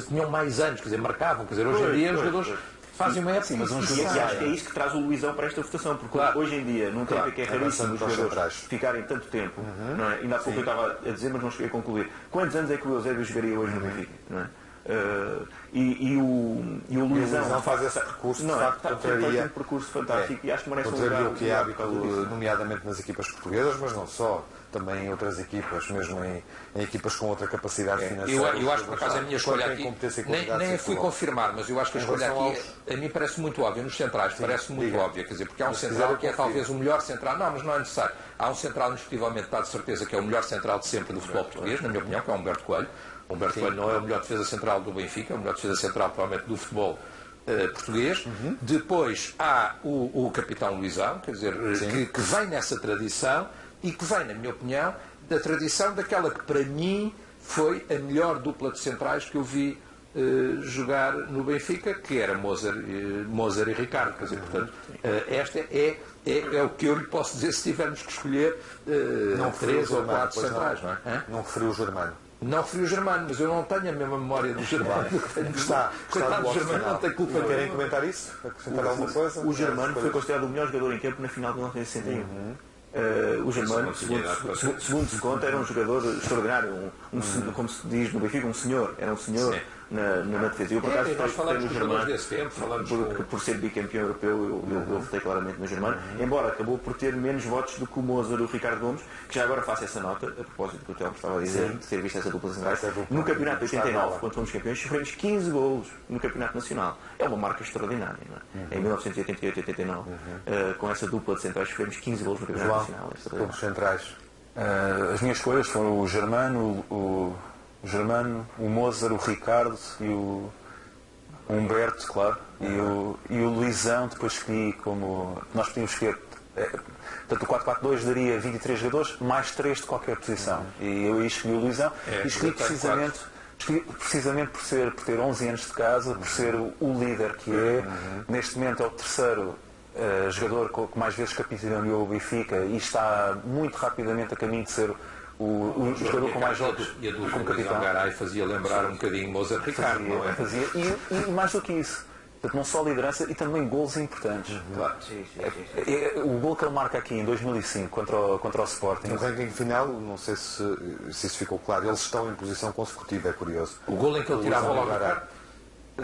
[SPEAKER 2] tinham mais anos, quer dizer, marcavam, quer dizer, hoje em dia os jogadores fazem uma época, mas
[SPEAKER 4] e acho que é isso que traz o Luizão para esta votação, porque hoje em dia, num tempo que é raríssimo os jogadores ficarem tanto tempo, não é? Ainda há pouco eu estava a dizer, mas não cheguei a concluir. Quantos anos é que o Eusébio jogaria hoje no Benfica, não é? E o Luizão
[SPEAKER 1] faz esse percurso,
[SPEAKER 4] não,
[SPEAKER 1] de facto, contraria
[SPEAKER 4] um percurso fantástico e acho que merece um lugar.
[SPEAKER 1] O que é hábito, nomeadamente nas equipas portuguesas, mas não só, também em outras equipas, mesmo em equipas com outra capacidade financeira.
[SPEAKER 2] Eu acho que, por acaso, a minha escolha aqui, nem fui confirmar, mas eu acho que a escolha aqui, a mim parece muito óbvia, nos centrais, parece muito óbvia, quer dizer, porque há um central que é talvez o melhor central, não, mas não é necessário. Há um central, indiscutivelmente, está de certeza que é o melhor central de sempre do futebol português, na minha opinião, que é o Humberto Coelho. O Humberto Coelho não é o melhor defesa central do Benfica, é o melhor defesa central, provavelmente, do futebol português. Depois há o capitão Luizão, quer dizer, que vem nessa tradição e que vem, na minha opinião, da tradição daquela que, para mim, foi a melhor dupla de centrais que eu vi jogar no Benfica, que era Moser e Ricardo. Quer dizer, portanto, esta é o que eu lhe posso dizer se tivermos que escolher 3 ou 4 centrais. Não é?
[SPEAKER 1] Não referiu o Germano.
[SPEAKER 2] Não referi o Germano, mas eu não tenho a mesma memória do Germano. Coitado do Germano, não tem culpa.
[SPEAKER 1] Querem comentar isso? Acrescentar alguma coisa?
[SPEAKER 4] O Germano foi considerado o melhor jogador em campo na final de 1961. O Germano, segundo se conta, era um jogador extraordinário, como se diz no Benfica, um senhor. Era um senhor na defesa. Eu, por acaso,
[SPEAKER 2] nós falamos
[SPEAKER 4] no Germano,
[SPEAKER 2] desse tempo,
[SPEAKER 4] por ser bicampeão europeu, eu votei claramente no Germano, embora acabou por ter menos votos do que o Moser ou o Ricardo Gomes, que já agora faço essa nota, a propósito do que o Telmo estava a dizer, de ter visto essa dupla centrais. No campeonato de 89, quando fomos campeões, sofremos 15 golos no campeonato nacional. É uma marca extraordinária, não é? Em 1988-89, com essa dupla de centrais, sofremos 15 golos no campeonato nacional.
[SPEAKER 1] Os centrais.
[SPEAKER 3] As minhas escolhas foram o Germano, o Moser, o Ricardo e o Humberto, claro, e o Luizão. Depois escolhi como nós podíamos escolher, portanto o 4-4-2 daria 23 jogadores mais 3 de qualquer posição, e eu escolhi o Luizão e escolhi precisamente por ter 11 anos de casa, por ser o líder que é. Neste momento é o terceiro jogador que mais vezes capitaneou o Benfica e está muito rapidamente a caminho de ser o jogador com mais jogos como capitão.
[SPEAKER 2] Garay fazia lembrar um bocadinho Moser Ricardo, não é?
[SPEAKER 3] Fazia, e mais do que isso, portanto, não só liderança e também golos importantes.
[SPEAKER 2] Claro.
[SPEAKER 3] O gol que ele marca aqui em 2005 contra o Sporting.
[SPEAKER 1] No ranking final, não sei se isso ficou claro, eles estão em posição consecutiva, é curioso.
[SPEAKER 2] O gol em que ele tirava logo Ricardo?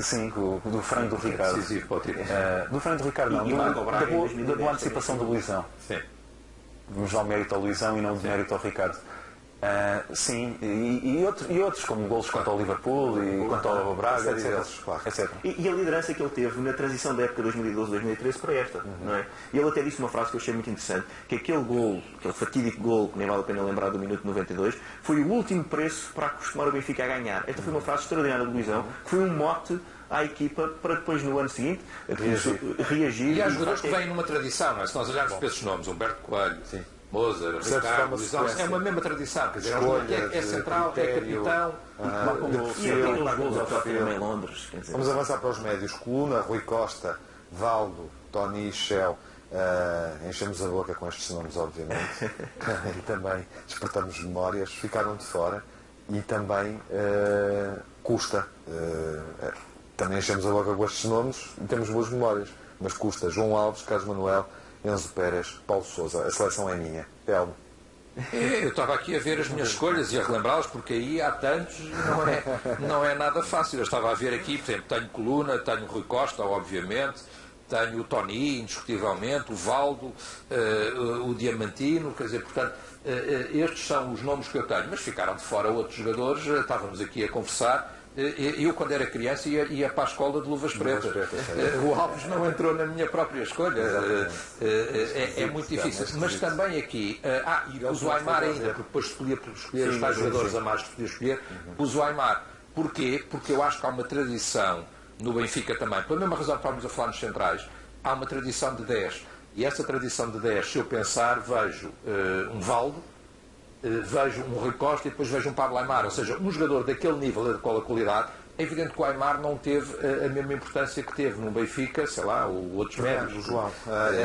[SPEAKER 3] Sim, do frango do Ricardo.
[SPEAKER 2] Decisivo para o tiro.
[SPEAKER 3] Do frango do Ricardo, não. Da boa antecipação do Luizão.
[SPEAKER 2] Sim.
[SPEAKER 3] Vamos dar o mérito ao Luizão e não o mérito ao Ricardo. Sim, e outros, como golos contra o Liverpool e contra o Braga, etc.
[SPEAKER 4] E a liderança que ele teve na transição da época 2012-2013 para esta, não é? E ele até disse uma frase que eu achei muito interessante, que aquele fatídico gol, que nem vale a pena lembrar do minuto 92, foi o último preço para acostumar o Benfica a ganhar. Esta foi uma frase extraordinária do Luizão, que foi um mote à equipa para depois, no ano seguinte, reagir.
[SPEAKER 2] E há jogadores que vêm numa tradição, não é? Se nós olharmos para esses nomes, Humberto Coelho, Moser, Ricardo, Luizão, é uma mesma tradição, quer dizer, é central, é capitão.
[SPEAKER 4] E aqueles gols ao Tottenham em Londres.
[SPEAKER 1] Vamos avançar para os médios. Coluna, Rui Costa, Valdo, Tony, Shell. Enchemos a boca com estes nomes, obviamente. E também despertamos memórias. Ficaram de fora. E também Custa. Também enchemos a boca com estes nomes e temos boas memórias. Mas Custa, João Alves, Carlos Manuel Enzo Pérez, Paulo Sousa. A seleção é minha. Telmo.
[SPEAKER 2] Eu estava aqui a ver as minhas escolhas e a relembrá-las, porque aí há tantos, não é nada fácil. Eu estava a ver aqui, por exemplo, tenho Coluna, tenho Rui Costa, obviamente, tenho o Tony, indiscutivelmente, o Valdo, o Diamantino, quer dizer, portanto, estes são os nomes que eu tenho, mas ficaram de fora outros jogadores. Estávamos aqui a conversar. Eu, quando era criança, ia para a escola de luvas pretas. O Alves não entrou na minha própria escolha. É muito difícil. Mas também aqui, e pus o Aimar ainda, porque depois escolher os tais jogadores a mais que podia escolher, pus o Aimar. Porquê? Porque eu acho que há uma tradição no Benfica também, pela mesma razão que estávamos a falar nos centrais, há uma tradição de 10. E essa tradição de 10, se eu pensar, vejo um Valdo, vejo um Rui Costa e depois vejo um Pablo Aimar, ou seja, um jogador daquele nível, daquela qualidade. É evidente que o Aimar não teve a mesma importância que teve no Benfica, sei lá, ou outros médios.
[SPEAKER 1] João,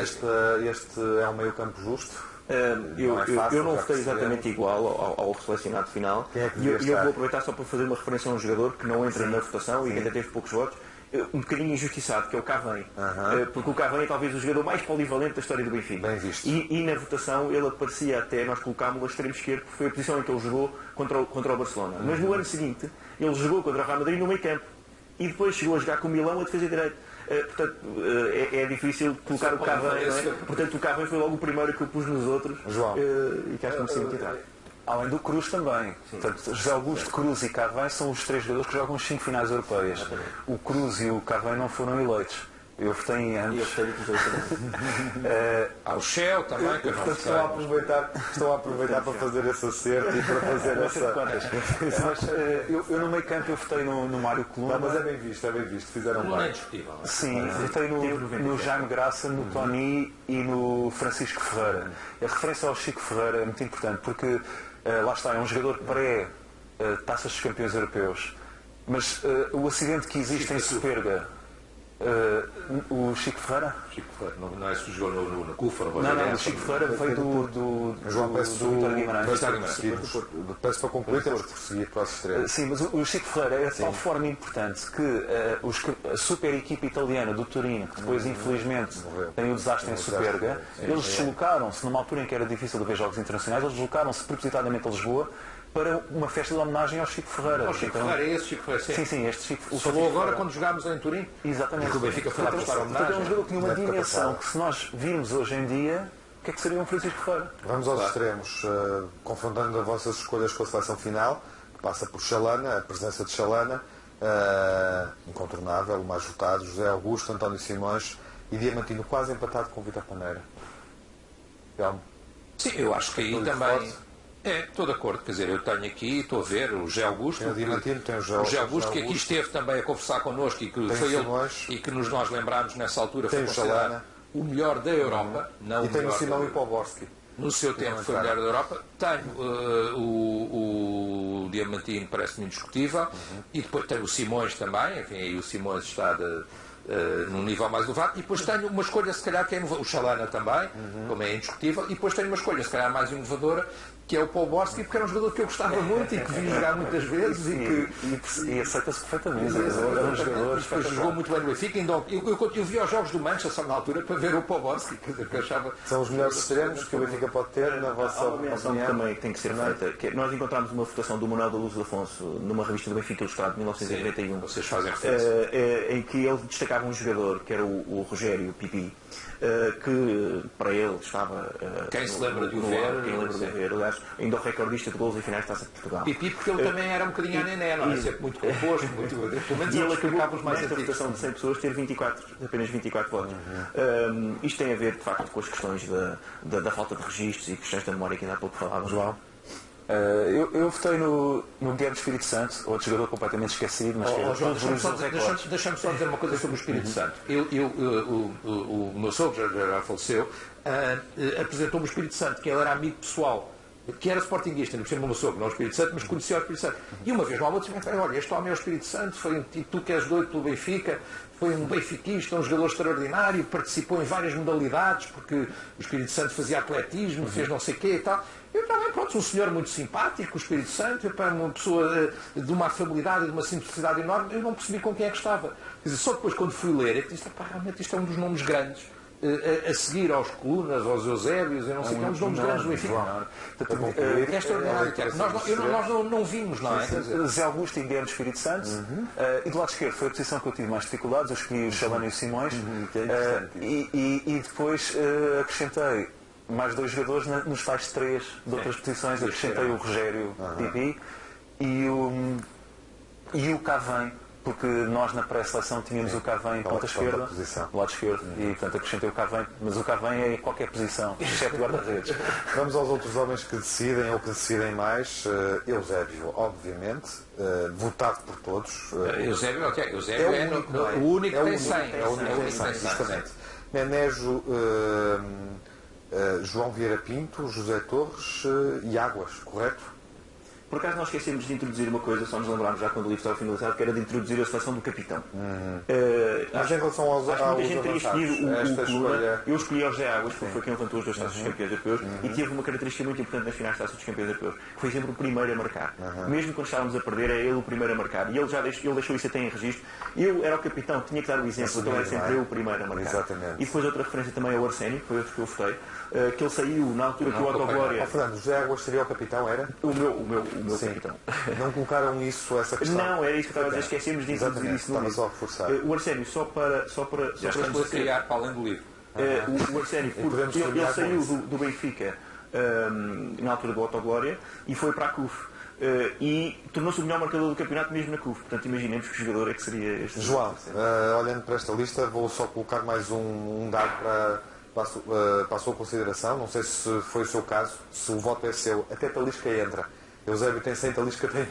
[SPEAKER 1] este é um meio campo justo?
[SPEAKER 4] Eu não votei exatamente igual ao selecionado final, e eu vou aproveitar só para fazer uma referência a um jogador que não entra na votação e que ainda teve poucos votos, um bocadinho injustiçado, que é o Cavani. Porque o Cavani é talvez o jogador mais polivalente da história do Benfica.
[SPEAKER 1] Bem visto.
[SPEAKER 4] E na votação ele aparecia até, nós colocámos-lo a extremo esquerdo, porque foi a posição em que ele jogou contra o Barcelona. Mas no ano seguinte, ele jogou contra o Real Madrid no meio campo. E depois chegou a jogar com o Milão a defesa direita. Portanto, é difícil colocar o Cavani, não é? Portanto, o Cavani foi logo o primeiro que eu pus nos outros.
[SPEAKER 1] João.
[SPEAKER 4] E que acho que me sinto titular.
[SPEAKER 3] Além do Cruz também. Portanto, José Augusto, Cruz e Cavani são os 3 jogadores que jogam as 5 finais europeias. O Cruz e o Cavani não foram eleitos. Eu votei em ambos.
[SPEAKER 2] Há o Shell também, que eu não
[SPEAKER 1] Estou a aproveitar para fazer esse acerto e para fazer essa...
[SPEAKER 3] Mas eu no meio campo eu votei no Mário Coluna.
[SPEAKER 1] Mas é bem visto, fizeram
[SPEAKER 2] não é
[SPEAKER 1] bem.
[SPEAKER 2] discutível.
[SPEAKER 3] Sim, votei no Jaime Graça, no Tony e no Francisco Ferreira. A referência ao Chico Ferreira é muito importante porque, lá está, é um jogador pré-taças dos campeões europeus. Mas o acidente que existe em Superga, o Chico Ferreira?
[SPEAKER 2] Chico Ferreira, não é esse que jogou no CUFA?
[SPEAKER 3] Não, o Chico Ferreira veio do
[SPEAKER 1] João, peço
[SPEAKER 3] Vitória Guimarães.
[SPEAKER 1] Peço para concluir, temos que prosseguir para o extremo.
[SPEAKER 3] Sim, mas o Chico Ferreira é de tal forma importante que a super equipa italiana do Torino, que depois infelizmente tem o desastre em Superga, eles deslocaram-se, numa altura em que era difícil de haver jogos internacionais, eles deslocaram-se propositadamente a Lisboa para uma festa de homenagem ao Chico Ferreira.
[SPEAKER 2] O Chico Ferreira, é esse Chico Ferreira?
[SPEAKER 3] Sim, este Chico.
[SPEAKER 2] Falou agora quando jogámos em Turim?
[SPEAKER 3] Exatamente.
[SPEAKER 2] O Benfica foi lá prestar homenagem.
[SPEAKER 3] Portanto, é um jogador que tinha uma dimensão que, se nós virmos hoje em dia, o que é que seria um Francisco Ferreira?
[SPEAKER 1] Vamos aos extremos, confrontando as vossas escolhas com a seleção final, que passa por Chalana, a presença de Chalana, incontornável, o mais votado, José Augusto, António Simões e Diamantino, quase empatado com o Vítor Paneira. Telmo.
[SPEAKER 2] Sim, eu acho que aí também... Estou de acordo, quer dizer, eu tenho aqui, estou a ver, o José Augusto,
[SPEAKER 1] tem o Diamantino, tem o
[SPEAKER 2] José Augusto, que aqui esteve também a conversar connosco e que foi ele e que nós lembrámos nessa altura, foi considerado o melhor da Europa. Não
[SPEAKER 1] e tem o Simão e Poborski.
[SPEAKER 2] No seu tempo foi o melhor da Europa. Tenho o Diamantino, parece-me indiscutível, e depois tenho o Simões também, enfim, aí o Simões está num nível mais elevado, e depois tenho uma escolha, se calhar, que é o Chalana também, como é indiscutível, e depois tenho uma escolha, se calhar, mais inovadora, que é o Poborski, porque era um jogador que eu gostava muito e que vi jogar muitas vezes
[SPEAKER 3] e aceita-se perfeitamente.
[SPEAKER 2] Depois jogou muito bem no Benfica. Eu vi os jogos do Manchester na altura para ver o Poborski, que eu achava...
[SPEAKER 1] São os melhores extremos que o Benfica pode ter, na vossa opinião.
[SPEAKER 4] Também tem que ser feita. Nós encontramos uma votação do Manuel da Luz Afonso numa revista do Benfica Ilustrado de 1991.
[SPEAKER 2] Vocês fazem referência.
[SPEAKER 4] Em que ele destacava um jogador, que era o Rogério Pipi, que para ele estava...
[SPEAKER 2] Quem se lembra de o ver?
[SPEAKER 4] Quem lembra de o ver, aliás, ainda o recordista de gols e finais da Taça de Portugal.
[SPEAKER 2] Pipi, porque ele também era um bocadinho a nené, não é? Sempre muito composto, pelo menos
[SPEAKER 4] e ele acabou
[SPEAKER 2] mais
[SPEAKER 4] nesta votação de 100 pessoas ter apenas 24 votos. Isto tem a ver, de facto, com as questões da falta de registros e questões da memória que ainda há pouco falávamos.
[SPEAKER 1] João?
[SPEAKER 3] Eu votei no Guilherme Espírito Santo, outro jogador completamente esquecido, mas
[SPEAKER 2] deixa-me só dizer uma coisa sobre o Espírito Santo. O meu sogro já faleceu, apresentou-me o Espírito Santo, que ele era amigo pessoal, que era sportinguista, não percebo o meu sogro, não o Espírito Santo, mas conhecia o Espírito Santo. E uma vez no almoço disse: olha, este homem é o Espírito Santo, tu que és doido pelo Benfica, foi um benfiquista, um jogador extraordinário, participou em várias modalidades, porque o Espírito Santo fazia atletismo, fez não sei o quê e tal. Eu também, pronto, um senhor muito simpático, o Espírito Santo, uma pessoa de uma afabilidade e de uma simplicidade enorme, eu não percebi com quem é que estava. Quer dizer, só depois, quando fui ler, é que disse: realmente isto é um dos nomes grandes a seguir aos Colunas, aos Eusébios, eu não sei, uns nomes grandes do Benfica. É extraordinário. Nós não vimos, não é?
[SPEAKER 3] Zé Augusto e Guilherme Espírito Santo. E do lado esquerdo foi a posição que eu tive mais dificuldades. Eu escolhi o Chalano e o Simões. E depois acrescentei mais 2 jogadores nos tais 3 de outras posições. Acrescentei o Rogério Pipi e o Cavém, porque nós na pré-seleção tínhamos o Cavém em ponta esquerda, do lado esquerdo, e portanto acrescentei o Cavém, mas o Cavém é em qualquer posição, exceto guarda-redes.
[SPEAKER 1] Vamos aos outros homens que decidem ou que decidem mais. Eusébio, obviamente, votado por todos.
[SPEAKER 2] Eusébio é o único que tem 100.
[SPEAKER 1] É o único que tem 100, justamente. Nenejo, João Vieira Pinto, José Torres e Águas, correto?
[SPEAKER 4] Por acaso nós esquecemos de introduzir uma coisa, só nos lembramos já quando o livro estava finalizado, que era de introduzir a seleção do capitão.
[SPEAKER 1] Mas em relação aos
[SPEAKER 4] acho que muita gente teria escolhido o
[SPEAKER 1] escolha...
[SPEAKER 4] Eu escolhi o José Águas, que foi quem levantou os 2 taças dos campeões europeus, e teve uma característica muito importante nas finais de taças dos campeões europeus, que foi sempre o primeiro a marcar. Mesmo quando estávamos a perder, é ele o primeiro a marcar. E ele deixou isso até em registro. Eu era o capitão, tinha que dar o exemplo, então era sempre eu o primeiro a marcar.
[SPEAKER 1] Exatamente.
[SPEAKER 4] E depois outra referência também ao Arsénio, que foi outro que eu votei, que ele saiu na altura que o Autoglória...
[SPEAKER 1] Fernando, José Águas seria o capitão, era?
[SPEAKER 4] O meu capitão.
[SPEAKER 1] Não colocaram essa questão?
[SPEAKER 4] Não, era isso que eu estava a dizer, esquecemos de introduzir isso no livro. O Arsénio, só para
[SPEAKER 2] já estamos a criar para além do livro.
[SPEAKER 4] O Arsénio, porque ele saiu do Benfica na altura do Autoglória e foi para a CUF. E tornou-se o melhor marcador do campeonato mesmo na CUF. Portanto, imaginemos que jogador é que seria este.
[SPEAKER 1] João, olhando para esta lista, vou só colocar mais um dado para a sua consideração. Não sei se foi o seu caso, se o voto é seu. Até Talisca entra. Eusébio tem 100, Talisca tem 1.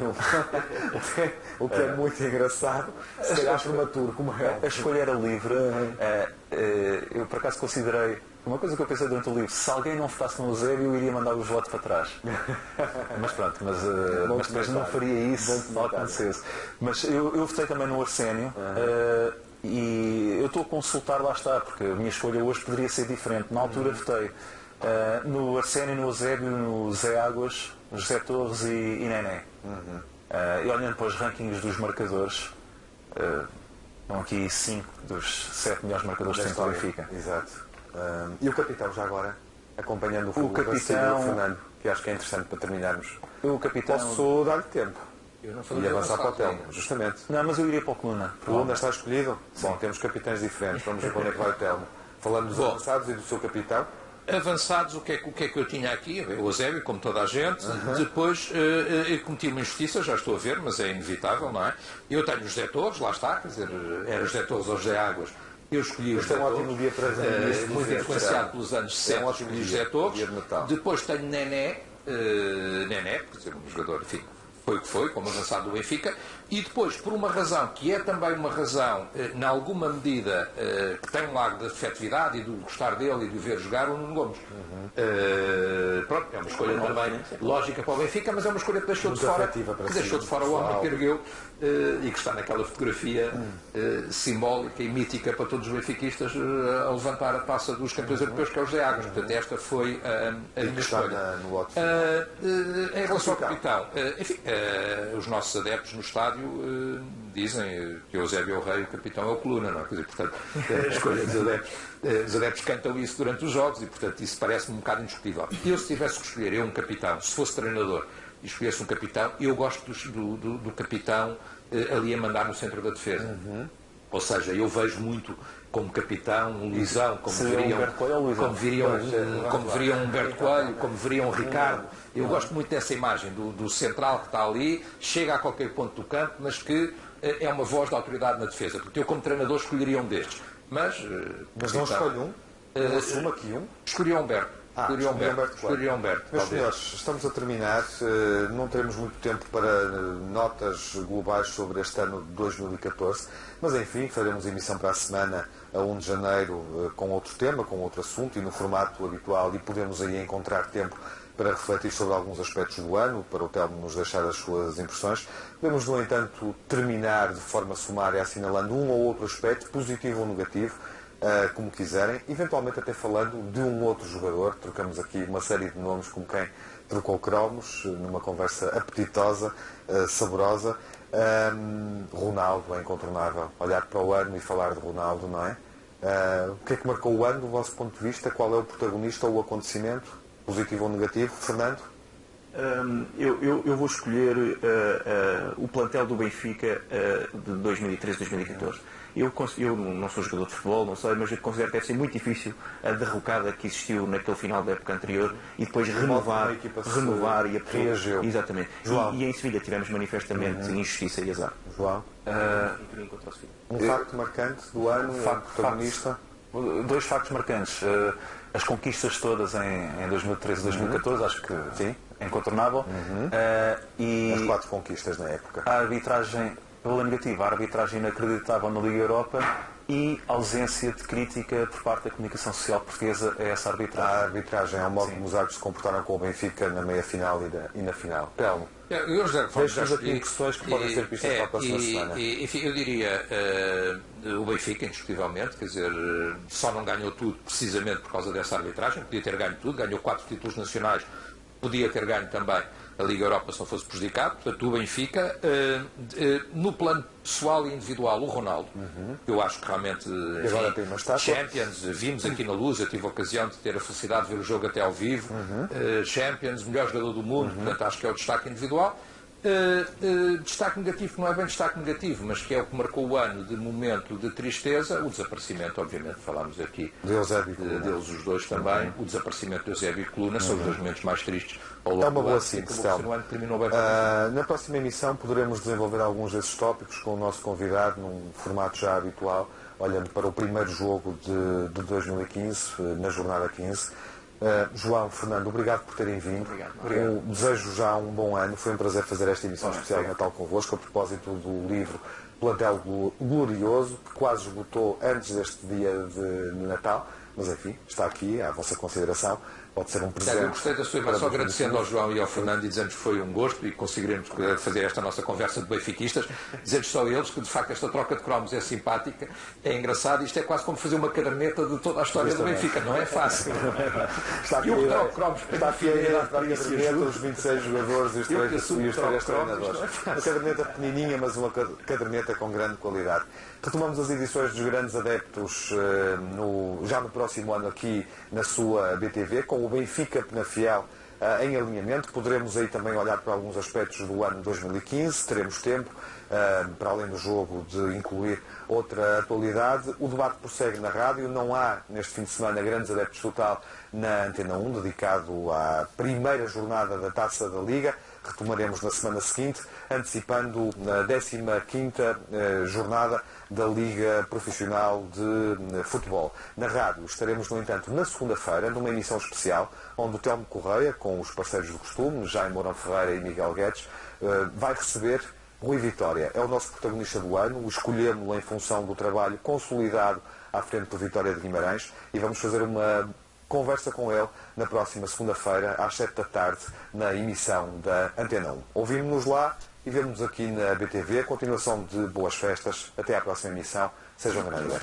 [SPEAKER 1] O que é muito engraçado. Se calhar prematuro, como é.
[SPEAKER 3] A escolha era livre. Eu, por acaso, considerei... Uma coisa que eu pensei durante o livro, se alguém não votasse no Eusébio, eu iria mandar os votos para trás. Mas pronto, mas depois não faria isso se não acontecesse. Mas eu votei também no Arsénio. E eu estou a consultar, lá está, porque a minha escolha hoje poderia ser diferente. Na altura votei no Arsénio, no Eusébio, no Zé Águas, José Torres e Nené. E olhando para os rankings dos marcadores, estão aqui 5 dos 7 melhores marcadores de sempre do Benfica.
[SPEAKER 1] Exato. E o capitão, já agora, acompanhando o
[SPEAKER 3] capitão
[SPEAKER 1] Fernando, que acho que é interessante para terminarmos.
[SPEAKER 3] O capitão...
[SPEAKER 1] Posso dar-lhe tempo
[SPEAKER 2] e
[SPEAKER 1] avançar para o Telmo, justamente.
[SPEAKER 3] Não, mas eu iria para o Coluna.
[SPEAKER 1] O Coluna está escolhido? Sim. Bom, temos capitães diferentes, vamos ver quando é que vai o Telmo. Falando dos avançados e do seu capitão.
[SPEAKER 2] Avançados, o que é que eu tinha aqui? O Eusébio, como toda a gente. Depois, eu cometi uma injustiça, já estou a ver, mas é inevitável, não é? Eu tenho o José Torres, lá está, quer dizer, era José Torres ou José Águas. Eu escolhi o José Torres, muito influenciado pelos anos 60, escolhi o José Torres. Depois tenho Nené, quer dizer, um jogador, enfim, foi o que foi, como avançado do Benfica. E depois, por uma razão que é também uma razão, em alguma medida, que tem um lado de afetividade e de gostar dele e de o ver jogar, o Nuno Gomes. Pronto, é uma escolha também lógica para o Benfica, mas é uma escolha que deixou de fora, o homem que ergueu e que está naquela fotografia simbólica e mítica para todos os benfiquistas a levantar a taça dos campeões europeus, que é o José Águas. Portanto, esta foi a minha escolha. Em relação ao capitão, enfim, os nossos adeptos no estádio dizem que o Eusébio é o rei, o capitão é o Coluna, não é? Quer dizer, portanto, a escolha dos adeptos. Os adeptos cantam isso durante os jogos e, portanto, isso parece-me um bocado indiscutível. Eu, se tivesse que escolher um capitão, se fosse treinador e escolhesse um capitão, eu gosto do capitão ali a mandar no centro da defesa. Ou seja, eu vejo muito como capitão um Luizão, como viriam um Humberto Coelho, como viriam um Ricardo. Eu gosto muito dessa imagem do central que está ali, chega a qualquer ponto do campo, mas que é uma voz da autoridade na defesa. Porque eu, como treinador, escolheria um destes. Mas
[SPEAKER 1] não escolhe um? Não assumo aqui um?
[SPEAKER 2] Escolheria Humberto. Escolheria Humberto.
[SPEAKER 1] Meus senhores, estamos a terminar. Não teremos muito tempo para notas globais sobre este ano de 2014, mas enfim, faremos emissão para a semana, a 1 de janeiro, com outro tema, com outro assunto e no formato habitual, e podemos aí encontrar tempo para refletir sobre alguns aspectos do ano, para o Telmo nos deixar as suas impressões. Podemos, no entanto, terminar de forma sumária assinalando um ou outro aspecto, positivo ou negativo, como quiserem, eventualmente até falando de um outro jogador. Trocamos aqui uma série de nomes como quem trocou cromos, numa conversa apetitosa, saborosa. Ronaldo é incontornável. Olhar para o ano e falar de Ronaldo, não é? O que é que marcou o ano, do vosso ponto de vista? Qual é o protagonista ou o acontecimento, positivo ou negativo? Fernando?
[SPEAKER 4] Eu vou escolher o plantel do Benfica de 2013-2014. Eu não sou jogador de futebol, não sei, mas eu considero que deve ser muito difícil a derrocada que existiu naquele final da época anterior e depois renovar e a
[SPEAKER 1] reagir.
[SPEAKER 4] Exatamente. E em Sevilha tivemos manifestamente injustiça e azar.
[SPEAKER 1] João? Um facto marcante do ano, protagonista?
[SPEAKER 3] Dois factos marcantes. As conquistas todas em 2013 e 2014, acho que sim, é incontornável.
[SPEAKER 1] As 4 conquistas na época.
[SPEAKER 3] A arbitragem, pela negativa, a arbitragem inacreditável na Liga Europa e a ausência de crítica por parte da comunicação social portuguesa a essa arbitragem.
[SPEAKER 1] A arbitragem é o modo como os árbitros se comportaram com o Benfica na meia-final e na final. Telmo, deixa-nos aqui questões que podem ser pistas para a próxima semana.
[SPEAKER 2] Enfim, eu diria o Benfica, indiscutivelmente, quer dizer, só não ganhou tudo precisamente por causa dessa arbitragem, podia ter ganho tudo, ganhou 4 títulos nacionais, podia ter ganho também a Liga Europa se não fosse prejudicado. Portanto, o Benfica, no plano pessoal e individual, o Ronaldo, eu acho que realmente, Champions, vimos aqui na Luz, eu tive a ocasião de ter a felicidade de ver o jogo até ao vivo, Champions, melhor jogador do mundo, portanto acho que é o destaque individual. Destaque negativo, que não é bem destaque negativo, mas que é o que marcou o ano de momento de tristeza, o desaparecimento, obviamente, falámos aqui deles os dois também, o desaparecimento de Eusébio e Coluna, são os dois momentos mais tristes ao longo do ano.
[SPEAKER 1] Na próxima emissão poderemos desenvolver alguns desses tópicos com o nosso convidado, num formato já habitual, olhando para o primeiro jogo de 2015, na jornada 15. João, Fernando, obrigado por terem vindo.
[SPEAKER 4] Obrigado.
[SPEAKER 1] Desejo já um bom ano. Foi um prazer fazer esta emissão especial de Natal convosco, a propósito do livro Plantel Glorioso, que quase esgotou antes deste dia de Natal. Mas, enfim, está aqui à vossa consideração. Pode ser um presente.
[SPEAKER 2] Eu gostei da sua imagem, só agradecendo ao João e ao Fernando e dizendo que foi um gosto e conseguiremos fazer esta nossa conversa de benfiquistas, dizendo só a eles que de facto esta troca de cromos é simpática, é engraçada, isto é quase como fazer uma caderneta de toda a história do Benfica, não é fácil.
[SPEAKER 1] Está aqui a caderneta, os 26 jogadores e os 3 treinadores. Uma caderneta pequenininha, mas uma caderneta com grande qualidade. Retomamos as edições dos Grandes Adeptos já no próximo ano aqui na sua BTV, com o Benfica Penafiel em alinhamento. Poderemos aí também olhar para alguns aspectos do ano 2015, teremos tempo, para além do jogo, de incluir outra atualidade. O debate prossegue na rádio, não há neste fim de semana Grandes Adeptos Total na Antena 1, dedicado à primeira jornada da Taça da Liga. Retomaremos na semana seguinte, antecipando a 15ª jornada da Liga Profissional de Futebol. Na rádio estaremos, no entanto, na segunda-feira, numa emissão especial, onde o Telmo Correia, com os parceiros do costume, Jaime Mourão Ferreira e Miguel Guedes, vai receber Rui Vitória. É o nosso protagonista do ano, escolhemos-lo em função do trabalho consolidado à frente do Vitória de Guimarães e vamos fazer uma conversa com ele na próxima segunda-feira, às 7 da tarde, na emissão da Antena 1. Ouvimos-nos lá e vemos-nos aqui na BTV. Continuação de boas festas. Até à próxima emissão. Sejam grandes.